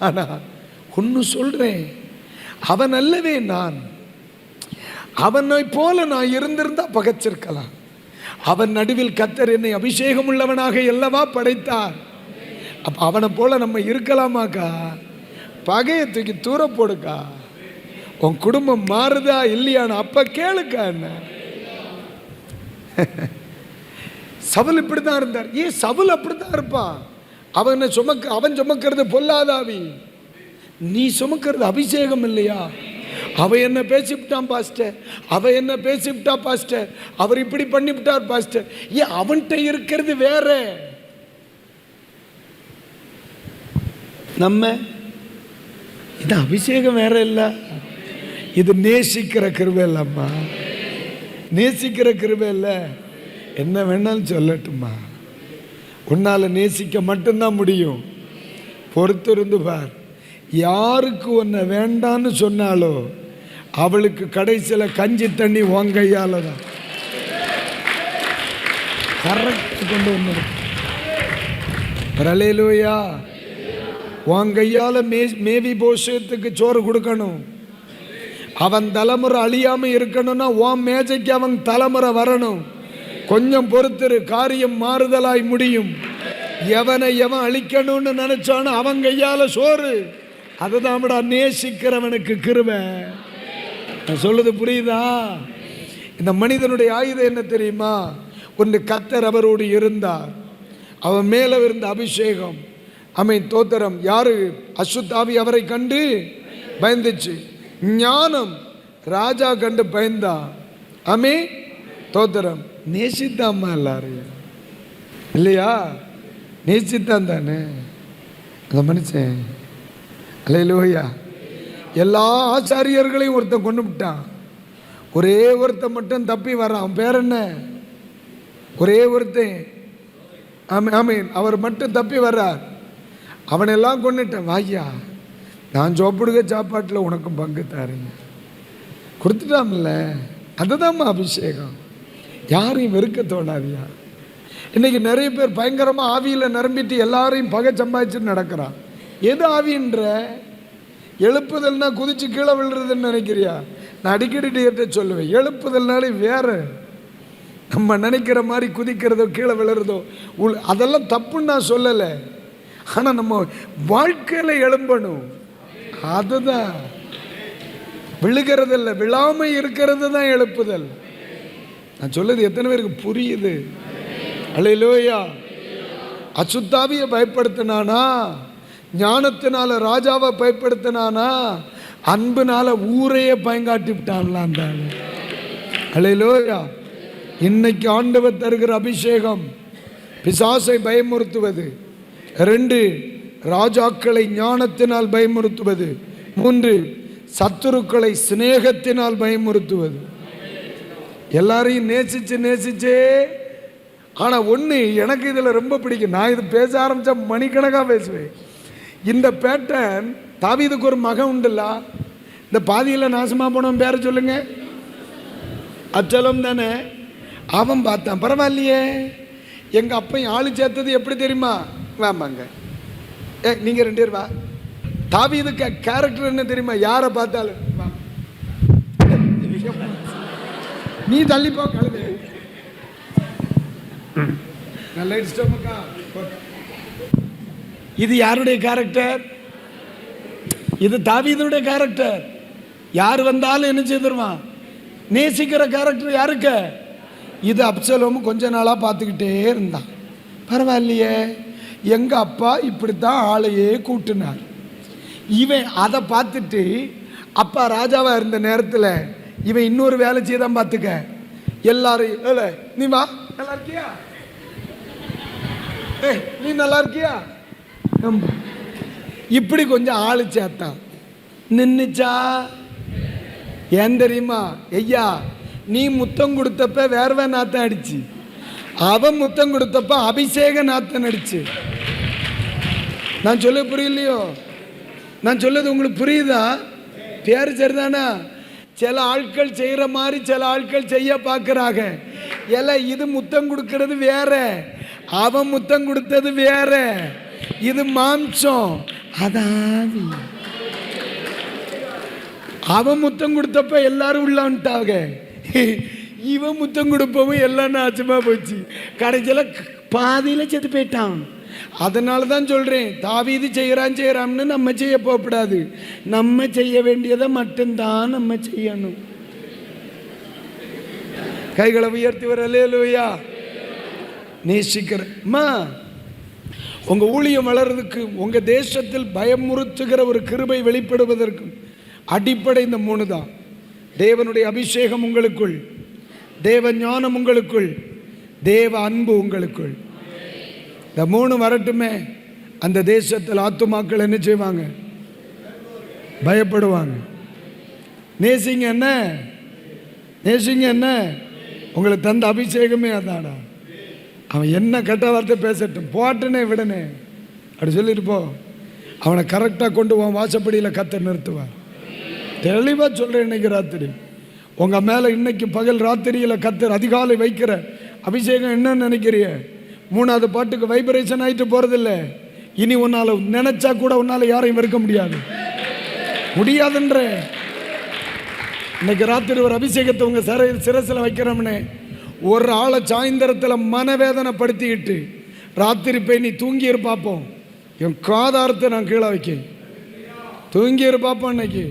ஆனா ஒன்று சொல்றேன், அவன் அல்லவே நான். அவனை போல நான் இருந்திருந்தா பகைச்சிருக்கலாம். அவன் நடுவில் கர்த்தர் என்னை அபிஷேகம் உள்ளவனாக அல்லவா படைத்தார். அப்ப அவனை போல நம்ம இருக்கலாமாக்கா? பகையை தூக்கி தூர போடுக்கா. உன் குடும்பம் மாறுதா இல்லையான்னு அப்ப கேளுக்கா. என்ன சவுல் இப்படிதான் இருந்தார். ஏன் சவுல் அப்படித்தான் இருப்பான். அவன் சுமக்கிறது பொல்லாதாவி, நீ சுமக்கிறது அபிஷேகம் இல்லையா? அவ என்ன பேசிவிட்டான் பாஸ்டர், அவ என்ன பேசிவிட்டா பாஸ்டர், அவர் இப்படி பண்ணிவிட்டார் பாஸ்டர். ஏன் அவன்கிட்ட இருக்கிறது வேற. நம்ம இது அபிஷேகம் வேற இல்லை, இது நேசிக்கிற கிருபை இல்லம்மா. நேசிக்கிற கிருபை இல்லை. என்ன வேணாலும் சொல்லட்டுமா, உன்னால நேசிக்க மட்டும்தான் முடியும். பொறுத்திருந்து பார். யாருக்கு உன்னை வேண்டான்னு சொன்னாலோ அவளுக்கு கடைசியில் கஞ்சி தண்ணி உங்கையால தான் கரெக்ட் கொண்டு வந்து. ஹல்லேலூயா. உங்கையால மேவி போஷத்துக்கு சோறு கொடுக்கணும். அவன் தலைமுறை அழியாம இருக்கணும்னா உன் மேஜைக்கு அவன் தலைமுறை வரணும். கொஞ்சம் பொறுத்திரு, காரியம் மாறுதலாய் முடியும். எவனை எவன் அழிக்கணும்னு நினைச்சானோ அவன் கையால சோறு. அதுதான் நேசிக்கிறவனுக்கு கிருபை. நான் சொல்லுது புரியுதா? இந்த மனிதனுடைய ஆயுதம் என்ன தெரியுமா? ஒன்று கர்த்தர் அவரோடு இருந்தார், அவன் மேல இருந்த அபிஷேகம். ஆமென், தோத்திரம். யாரு? அசுத்தாவி அவரை கண்டு பயந்துச்சு. ஞானம் ராஜா கண்டு பயந்தான். ஆமென், தோத்திரம். நேசித்தாம்மா எல்லாரையும், இல்லையா? நேசித்தான் தானே அந்த மனுஷன். அல்லேலூயா. எல்லா ஆசாரியர்களையும் ஒருத்தன் கொண்டு விட்டான், ஒரே ஒருத்தன் மட்டும் தப்பி வர்றான். அவன் பேர் என்ன? ஒரே ஒருத்தன். ஆமீன். அவர் மட்டும் தப்பி வர்றார். அவனெல்லாம் கொண்டுட்டேன். வாய்யா, நான் சாப்பிடுக சாப்பாட்டில் உனக்கும் பங்கு தாருங்க கொடுத்துட்டான்ல. அதுதான்மா அபிஷேகம். யாரையும் வெறுக்க தோணாதியா. இன்னைக்கு நிறைய பேர் பயங்கரமாக ஆவியில் நிரம்பிட்டு எல்லாரையும் பகை சம்பாதிச்சுட்டு நடக்கிறான். எது ஆவின்ற? எழுப்புதல்னா குதிச்சு கீழே விழுறதுன்னு நினைக்கிறியா? நான் அடிக்கடி டேட்ட சொல்லுவேன், எழுப்புதல்னாலே வேறு. நம்ம நினைக்கிற மாதிரி குதிக்கிறதோ கீழே விழுறதோ அதெல்லாம் தப்புன்னு நான் சொல்லலை. ஆனால் நம்ம வாழ்க்கையில் எழும்பணும். அதுதான் விழுகிறது இல்லை, விழாமல் இருக்கிறது தான் எழுப்புதல். நான் சொல்லுது எத்தனை பேருக்கு புரியுது? அல்லேலூயா. அசுத்தாவியை பயப்படுத்தினானா, ஞானத்தினால ராஜாவை பயப்படுத்தினானா, அன்புனால ஊரையே பயங்காட்டி விட்டான்லாம் அந்த. அல்லேலூயா. இன்னைக்கு ஆண்டவர் தருகிற அபிஷேகம் பிசாசை பயமுறுத்துவது. 2, ராஜாக்களை ஞானத்தினால் பயமுறுத்துவது. 3, சத்துருக்களை சிநேகத்தினால் பயமுறுத்துவது. எல்லாரையும் நேசிச்சே. ஆனால் ஒன்று எனக்கு இதில் ரொம்ப பிடிக்கும். நான் இது பேச ஆரம்பித்தா மணிக்கணக்காக பேசுவேன். இந்த பேட்டர்ன் தாவீதுக்கு ஒரு மகன் உண்டுல்ல, இந்த பாதியில் நாசமாக போனவன் பேரை சொல்லுங்க. அப்சலோம் தானே. அவன் பார்த்தான், பரவாயில்லையே எங்கள் அப்பையும் ஆளு சேர்த்தது எப்படி தெரியுமா? வாம்பாங்க, நீங்கள் 2 பேர் வா. தாவீதுக்கு கேரக்டர் என்ன தெரியுமா? யாரை பார்த்தாலும் நீ தள்ளிப்போ கழுது. இது யாருடைய கேரக்டர்? இது தாவீதுடைய கேரக்டர். யார் வந்தாலும் என்ன செய்திருவான்? நேசிக்கிற கேரக்டர் யாருக்கு? இது அப்சலோம் கொஞ்ச நாளாக பார்த்துக்கிட்டே இருந்தான். பரவாயில்லையே, எங்கள் அப்பா இப்படித்தான் ஆளையே கூட்டினார். இவன் அதை பார்த்துட்டு அப்பா ராஜாவாக இருந்த நேரத்தில் இவன் இன்னொரு வேலை செய்தான். பார்த்துக்க, எல்லாரையும் நீ வா, நல்லா இருக்கியா? நீ நல்லா இருக்கியா? இப்படி கொஞ்சம் ஆளு சேர்த்தான். நின்னுச்சா? ஏன் தெரியுமா? ஐயா, நீ முத்தம் கொடுத்தப்ப வேர்வை நாத்தம் அடிச்சு, அவன் முத்தம் கொடுத்தப்ப அபிஷேக நாத்தம் அடிச்சு. நான் சொல்ல புரியலையோ? நான் சொல்லது உங்களுக்கு புரியுதா? பேர் சரிதானா? சில ஆட்கள் செய்கிற மாதிரி சில ஆட்கள் செய்ய பார்க்குறாங்க. இது முத்தம் கொடுக்கறது வேற, அவன் முத்தம் கொடுத்தது வேற. இது மாம்சம், அதாவது அவன் முத்தம் கொடுத்தப்ப எல்லாரும் உள்ள வந்துட்டாங்க. இவன் முத்தம் கொடுப்பவும் எல்லாம் நாச்சமாக போச்சு. கடைசியில் பாதியில் செத்து போயிட்டான். அதனால தான் சொல்கிறேன், தாவீது செய்கிறான்னு நம்ம செய்ய போகக்கூடாது. நம்ம செய்ய வேண்டியதை மட்டும்தான் நம்ம செய்யணும். கைகளை உயர்த்தி வர அல்லேலூயா. நேசிக்கிறேம்மா. உங்கள் ஊழியம் வளர்றதுக்கு, உங்கள் தேசத்தில் பயமுறுத்துகிற ஒரு கிருபை வெளிப்படுவதற்கு அடிப்படை இந்த 3 தான். தேவனுடைய அபிஷேகம் உங்களுக்குள், தேவ ஞானம் உங்களுக்குள், தேவ அன்பு உங்களுக்குள். இந்த 3 வரட்டுமே, அந்த தேசத்தில் ஆத்துமாக்கள் என்ன செய்வாங்க? பயப்படுவாங்க. நேசிங்க என்ன? நேசிங்க என்ன? உங்களுக்கு தந்த அபிஷேகமே அதாடா. அவன் என்ன கெட்ட வார்த்தை பேசட்டும், போட்டுனே விடனே அப்படி சொல்லிட்டு போ. அவனை கரெக்டாக கொண்டு போவான், வாசப்படியில் கத்த நிறுத்துவார். தெளிவாக சொல்கிறேன். இன்னைக்கு ராத்திரி உங்கள் மேலே, இன்னைக்கு பகல் ராத்திரியில் கத்தர் அதிகாலை வைக்கிற அபிஷேகம் என்னன்னு நினைக்கிறிய? 3வது பாட்டுக்கு வைப்ரேஷன் ஆகிட்டு போகிறதில்ல. இனி உன்னால் நினச்சா கூட உன்னால் யாரையும் வெறுக்க முடியாதுன்ற. இன்னைக்கு ராத்திரி ஒரு அபிஷேகத்தை உங்கள் சிரசில் வைக்கிறோம்னே, ஒரு ஆளை சாயந்தரத்தில் மனவேதனைப்படுத்திக்கிட்டு ராத்திரி போய் நீ தூங்கியிரு பார்ப்போம். என் காதாரத்தை நான் கீழே வைக்க தூங்கியிரு பார்ப்போம். இன்னைக்கு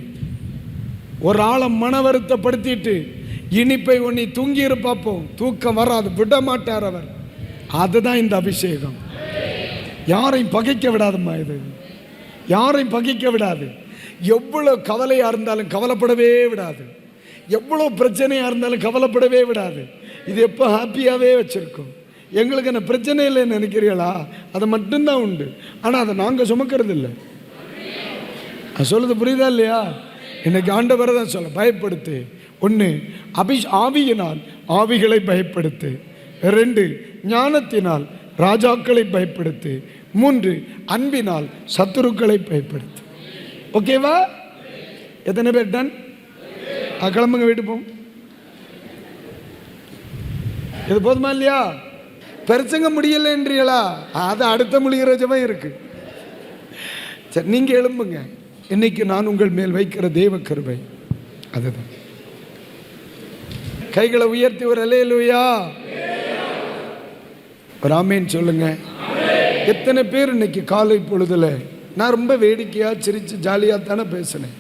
ஒரு ஆளை மன வருத்தப்படுத்திட்டு இனிப்பை ஒன்னி தூங்கியிரு பார்ப்போம். தூக்கம் வராது, விட மாட்டார் அவர். அதுதான் இந்த அபிஷேகம். யாரையும் பகைக்க விடாதுமா. இது யாரையும் பகைக்க விடாது. எவ்வளோ கவலையாக இருந்தாலும் கவலைப்படவே விடாது. எவ்வளோ பிரச்சனையாக இருந்தாலும் கவலைப்படவே விடாது. இது எப்போ ஹாப்பியாகவே வச்சுருக்கோம். எங்களுக்கு என்ன பிரச்சனை இல்லைன்னு நினைக்கிறீங்களா? அதை மட்டும்தான் உண்டு. ஆனால் அதை நாங்கள் சுமக்கிறது இல்லை. அது சொல்லுது புரியுதா இல்லையா? இன்னைக்கு ஆண்டவரை தான் சொல்ல, பயப்படுத்து. 1 ஆவியினால் ஆவிகளை பயப்படுத்து. 2 ஞானத்தினால் ராஜாக்களை பயப்படுத்து. 3 அன்பினால் சத்துருக்களை பயப்படுத்து. ஓகேவா? எத்தனை பேர் டன்? கிளம்புங்க, வீட்டு போம். இது போதுமா இல்லையா? பிரசங்க முடியலைன்றீங்களா? அது அடுத்த முடிகிற ஜபம் இருக்கு. சரி, நீங்க எழும்புங்க. இன்னைக்கு நான் உங்கள் மேல் வைக்கிற தேவ கிருபை அதுதான். கைகளை உயர்த்தி ஒரு அல்லேலூயா, ஒரு ஆமேன் சொல்லுங்க. எத்தனை பேர் இன்னைக்கு காலை பொழுதுல நான் ரொம்ப வேடிக்கையா சிரிச்சு ஜாலியா தானே பேசினேன்.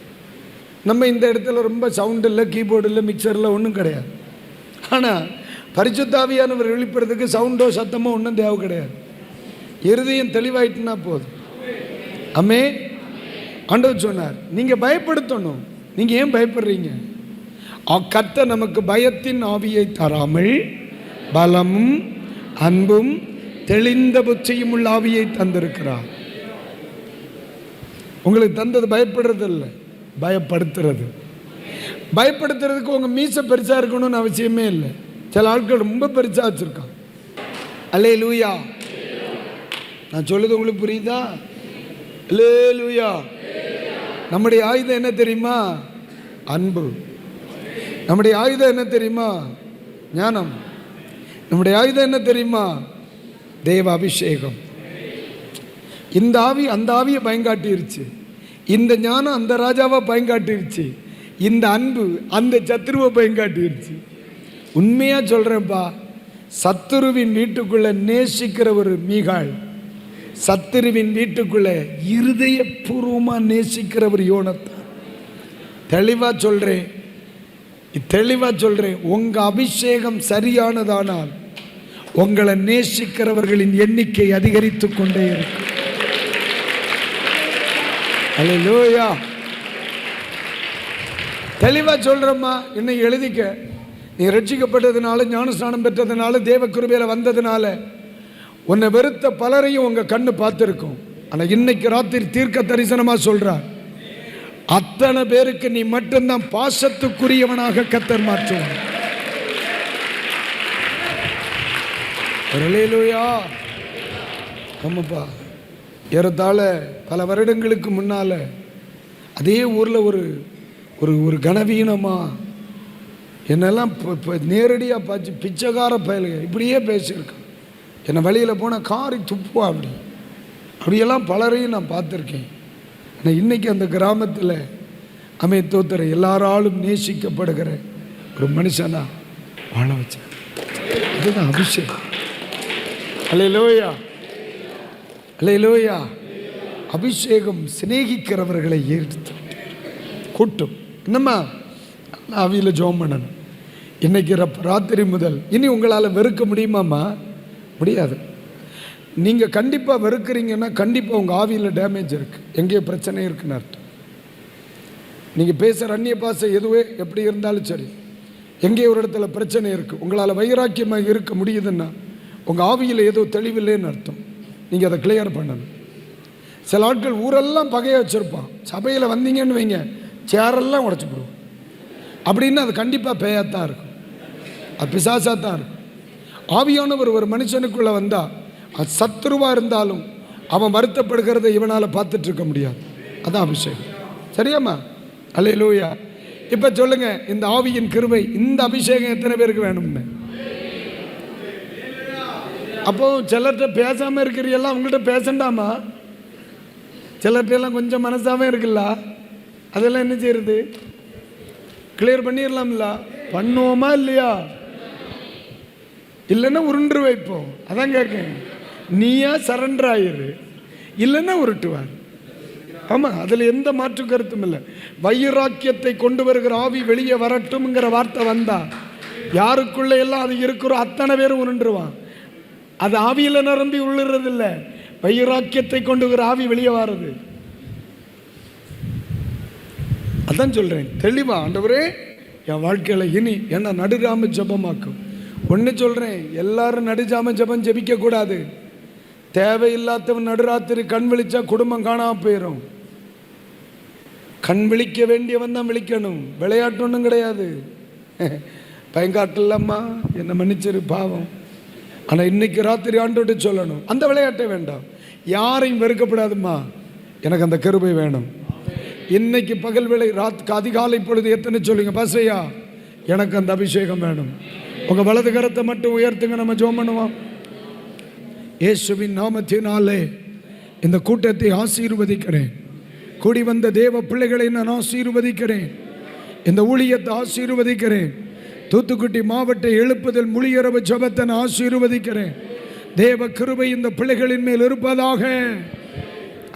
நம்ம இந்த இடத்துல ரொம்ப சவுண்ட் இல்லை, கீபோர்டு இல்லை, மிக்சரில் ஒன்றும் கிடையாது. ஆனால் பரிசுத்த ஆவியானவர் வெளிப்படுறதுக்கு சவுண்டோ சத்தமோ ஒன்றும் தேவை கிடையாது. இருதயம் தெளிவாயிட்டுனா போதும். அம்மே, ஆண்டவர் சொன்னார் நீங்கள் பயப்படுத்தணும். நீங்கள் ஏன் பயப்படுறீங்க? கர்த்தர் நமக்கு பயத்தின் ஆவியை தராமல் பலமும் அன்பும் தெளிந்த புத்தியும் உள்ள ஆவியை தந்திருக்கிறார். உங்களுக்கு தந்தது பயப்படுறது இல்லை, பயப்படுத்துறது. பயப்படுத்துறதுக்கு உங்கள் மீசை பெருசாக இருக்கணும்னு அவசியமே இல்லை. சில ஆட்கள் ரொம்ப பெருசாக வச்சுருக்கான். அல்லேலூயா. நான் சொல்லுது உங்களுக்கு புரியுதா? அல்லேலூயா. நம்முடைய ஆயுதம் என்ன தெரியுமா? அன்பு. நம்முடைய ஆயுதம் என்ன தெரியுமா? ஞானம். நம்முடைய ஆயுதம் என்ன தெரியுமா? தேவ அபிஷேகம். இந்த ஆவி அந்த ஆவியை பயங்காட்டிருச்சு. இந்த ஞானம் அந்த ராஜாவை பயங்காட்டிருச்சு. இந்த அன்பு அந்த சத்துருவை பயங்காட்டிருச்சு. உண்மையா சொல்றேன்ப்பா, சத்துருவின் வீட்டுக்குள்ள நேசிக்கிற ஒரு மீகாள், சத்துருவின் வீட்டுக்குள்ள இருதயபூர்வமா நேசிக்கிற ஒரு யோனத்தான். தெளிவா சொல்றேன், உங்க அபிஷேகம் சரியானதானால் உங்களை நேசிக்கிறவர்களின் எண்ணிக்கை அதிகரித்து கொண்டே இருக்கு. அல்லேலூயா. தெளிவா சொல்றம்மா, இன்னைக்கு எழுதிக்க. நீ ரட்சிக்கப்பட்டதுனால, ஞானஸ்நானம் பெற்றதுனால, தேவ கிருபையில வந்ததுனால உன்னை வெறுத்த பலரையும் உங்க கண்ணு பார்த்துருக்கும். ஆனால் இன்னைக்கு ராத்திரி தீர்க்க தரிசனமா சொல்றார், அத்தனை பேருக்கு நீ மட்டும்தான் பாசத்துக்குரியவனாக கர்த்தர் மாற்றுவார். அல்லேலூயா. ஆமாப்பா, ஏறத்தாழ பல வருடங்களுக்கு முன்னால அதே ஊரில் ஒரு ஒரு ஒரு கனவீனமா என்னெல்லாம் நேரடியாக பார்த்து பிச்சைக்கார பயலுங்க இப்படியே பேசியிருக்கான். என்னை வழியில் போனால் காரி துப்புவா. அப்படியெல்லாம் பலரையும் நான் பார்த்துருக்கேன். ஆனால் இன்றைக்கி அந்த கிராமத்தில் தோத்துற எல்லாராலும் நேசிக்கப்படுகிற ஒரு மனுஷனா வாழ வச்சேன். அதுதான் அபிஷேகம். அல்லேலூயா, அல்லேலூயா. அபிஷேகம் சிநேகிக்கிறவர்களை எடுத்து கூட்டும். என்னம்மா ஆவியில் ஜெபம் பண்ணணும். இன்னைக்கு ராத்திரி முதல் இனி உங்களால் வெறுக்க முடியுமாம்மா? முடியாது. நீங்கள் கண்டிப்பாக வெறுக்கிறீங்கன்னா கண்டிப்பாக உங்கள் ஆவியில் டேமேஜ் இருக்குது, எங்கேயோ பிரச்சனை இருக்குன்னு அர்த்தம். நீங்கள் பேசுகிற அந்நிய பாசை எதுவே எப்படி இருந்தாலும் சரி, எங்கேயோ ஒரு இடத்துல பிரச்சனை இருக்குது. உங்களால் வைராக்கியமாக இருக்க முடியுதுன்னா உங்கள் ஆவியில் ஏதோ தெளிவில்லைன்னு அர்த்தம். நீங்கள் அதை கிளியர் பண்ணணும். சில ஆட்கள் ஊரெல்லாம் பகையை வச்சுருப்பான், சபையில் வந்தீங்கன்னு வைங்க சேரெல்லாம் உடச்சி போடுவோம். அப்படின்னு அது கண்டிப்பாக பேயாத்தான் இருக்கும், அது பிசாசாக தான் இருக்கும். ஆவியானவர் ஒரு மனுஷனுக்குள்ளே வந்தால் அது சத்துருவாக இருந்தாலும் அவன் வருத்தப்படுகிறத இவனால் பார்த்துட்டு இருக்க முடியாது. அதான் அபிஷேகம். சரியாம்மா? அல்லேலூயா. இப்போ சொல்லுங்க, இந்த ஆவியின் கிருபை, இந்த அபிஷேகம் எத்தனை பேருக்கு வேணும்னு? அப்போ சிலர்கிட்ட பேசாமல் இருக்கிறீங்களா? அவங்கள்ட்ட பேசண்டாமா? சிலர்கிட்டெல்லாம் கொஞ்சம் மனசாகவே இருக்குல்ல, அதெல்லாம் என்ன செய்யறது? கிளியர் பண்ணிடலாம்ல. பண்ணுவோமா இல்லையா? இல்லைன்னா உருண்டு வைப்போம். அதான் கேட்க, நீயா சரண்டர் ஆயிரு, இல்லைன்னா உருட்டுவார். ஆமாம், அதில் எந்த மாற்று கருத்தும் இல்லை. வைராக்கியத்தை கொண்டு வருகிற ஆவி வெளியே வரட்டும்ங்கிற வார்த்தை வந்தா யாருக்குள்ள எல்லாம் அது இருக்கிறோம் அத்தனை பேரும் உருண்டுருவான். அது ஆவியில் நிரம்பி உள்ளுறது இல்லை, வைராக்கியத்தை கொண்டு வருகிற ஆவி வெளியே வாருது. அதான் சொல்கிறேன் தெளிவா, ஆண்டவரே என் வாழ்க்கையில் இனி என்ன நடுராம ஜபமாக்கும். ஒன்று சொல்கிறேன், எல்லாரும் நடுஜாம ஜெபம் ஜெபிக்க கூடாது. தேவையில்லாதவன் நடுராத்திரி கண் விழிச்சா குடும்பம் காணாம போயிடும். கண் விழிக்க வேண்டியவன் தான் விழிக்கணும், விளையாட்டு ஒன்றும் கிடையாது. பயங்காட்டில்லம்மா என்னை மன்னிச்சிரு பாவம். ஆனால் இன்னைக்கு ராத்திரி ஆண்டோட்டு சொல்லணும், அந்த விளையாட்டே வேண்டாம். யாரையும் வெறுக்கப்படாதும்மா, எனக்கு அந்த கிருபை வேணும். இன்னைக்கு பகல் வேளை அதிகாலை பொழுது எத்தனை சொல்லுங்க, பசையா எனக்கு அந்த அபிஷேகம் வேணும். உங்க வலது கரத்தை மட்டும் உயர்த்துங்க, நம்ம ஜெபம் பண்ணுவோம். இயேசுவின் நாமத்தினாலே இந்த கூட்டத்தை ஆசீர்வதிக்கிறேன். கூடி வந்த தேவ பிள்ளைகளை நான் ஆசீர்வதிக்கிறேன். இந்த ஊழியத்தை ஆசீர்வதிக்கிறேன். தூத்துக்குடி மாவட்ட எழுப்புதல் முழியரவு ஜெபத்தை நான் ஆசீர்வதிக்கிறேன். தேவ கிருபை இந்த பிள்ளைகளின் மேல் இருப்பதாக.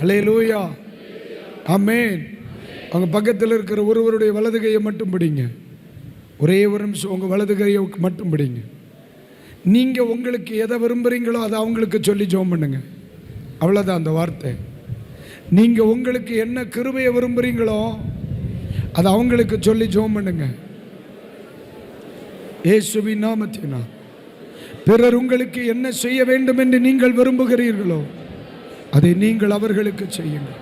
அல்லேலூயா, ஆமென். அவங்க பக்கத்தில் இருக்கிற ஒருவருடைய வலது கையை மட்டும் பிடிங்க. ஒரே ஒரு நிமிஷம் உங்கள் வலது கையை மட்டும் பிடிங்க. நீங்கள் உங்களுக்கு எதை விரும்புகிறீங்களோ அதை அவங்களுக்கு சொல்லி ஜெபம் பண்ணுங்க. அவ்வளோதான் அந்த வார்த்தை. நீங்கள் உங்களுக்கு என்ன கிருபையை விரும்புகிறீங்களோ அதை அவங்களுக்கு சொல்லி ஜெபம் பண்ணுங்க. இயேசுவின் நாமத்தினால் பிறர் உங்களுக்கு என்ன செய்ய வேண்டும் என்று நீங்கள் விரும்புகிறீர்களோ அதை நீங்கள் அவர்களுக்கு செய்யுங்கள்.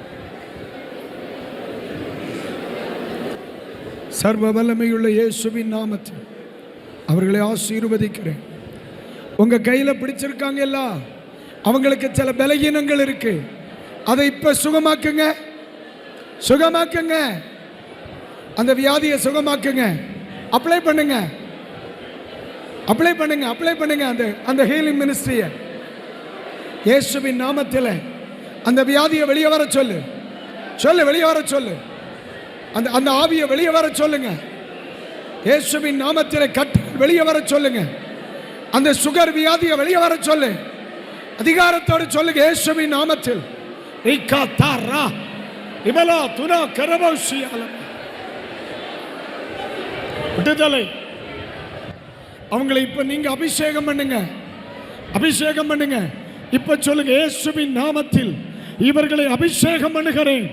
சர்வ வல்லமையுள்ள இயேசுவின் நாமத்தில் அவர்களை ஆசீர்வதிக்கிறேன். உங்க கையில பிடிச்சிருக்காங்க எல்லாம், அவங்களுக்கு சில பலகீனங்கள் இருக்கு, அதை இப்ப சுகமாக்குங்க, சுகமாக்குங்க. அந்த வியாதியை சுகமாக்குங்க. அப்ளை பண்ணுங்க, அப்ளை பண்ணுங்க, அப்ளை பண்ணுங்க. அந்த ஹீலிங் மினிஸ்ட்ரியை இயேசுவின் நாமத்தில் அந்த வியாதியை வெளியே வர சொல்லு, சொல்லு, வெளியே வர சொல்லு. அந்த ஆவியை வெளியே வர சொல்லுங்க. இயேசுவின் நாமத்தில் கட்டு வெளியே வர சொல்லுங்க. அந்த சுகர் வியாதியை வெளியே வர சொல்லு, அதிகாரத்தோடு சொல்லுங்க. இயேசுவின் நாமத்தில் விடுதலை. அவங்களை இப்ப நீங்க அபிஷேகம் பண்ணுங்க, அபிஷேகம் பண்ணுங்க. இப்ப சொல்லுங்க, இயேசுவின் நாமத்தில் இவர்களை அபிஷேகம் பண்ணுகிறேன்.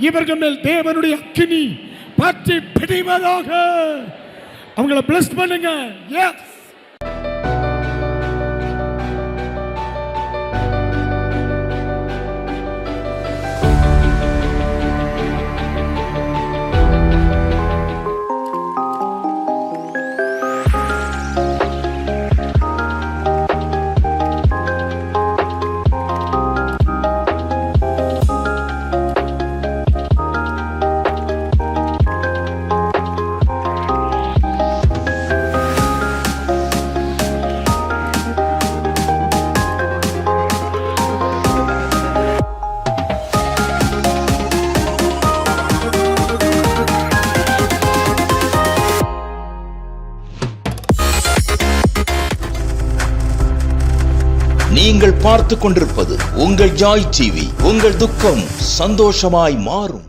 இவர்கள் மேல் தேவனுடைய அக்கினி பற்றி பிடிவதாக. அவங்களை பிளஸ் பண்ணுங்க. எஸ், நீங்கள் பார்த்து கொண்டிருப்பது உங்கள் ஜாய் டிவி. உங்கள் துக்கம் சந்தோஷமாய் மாறும்.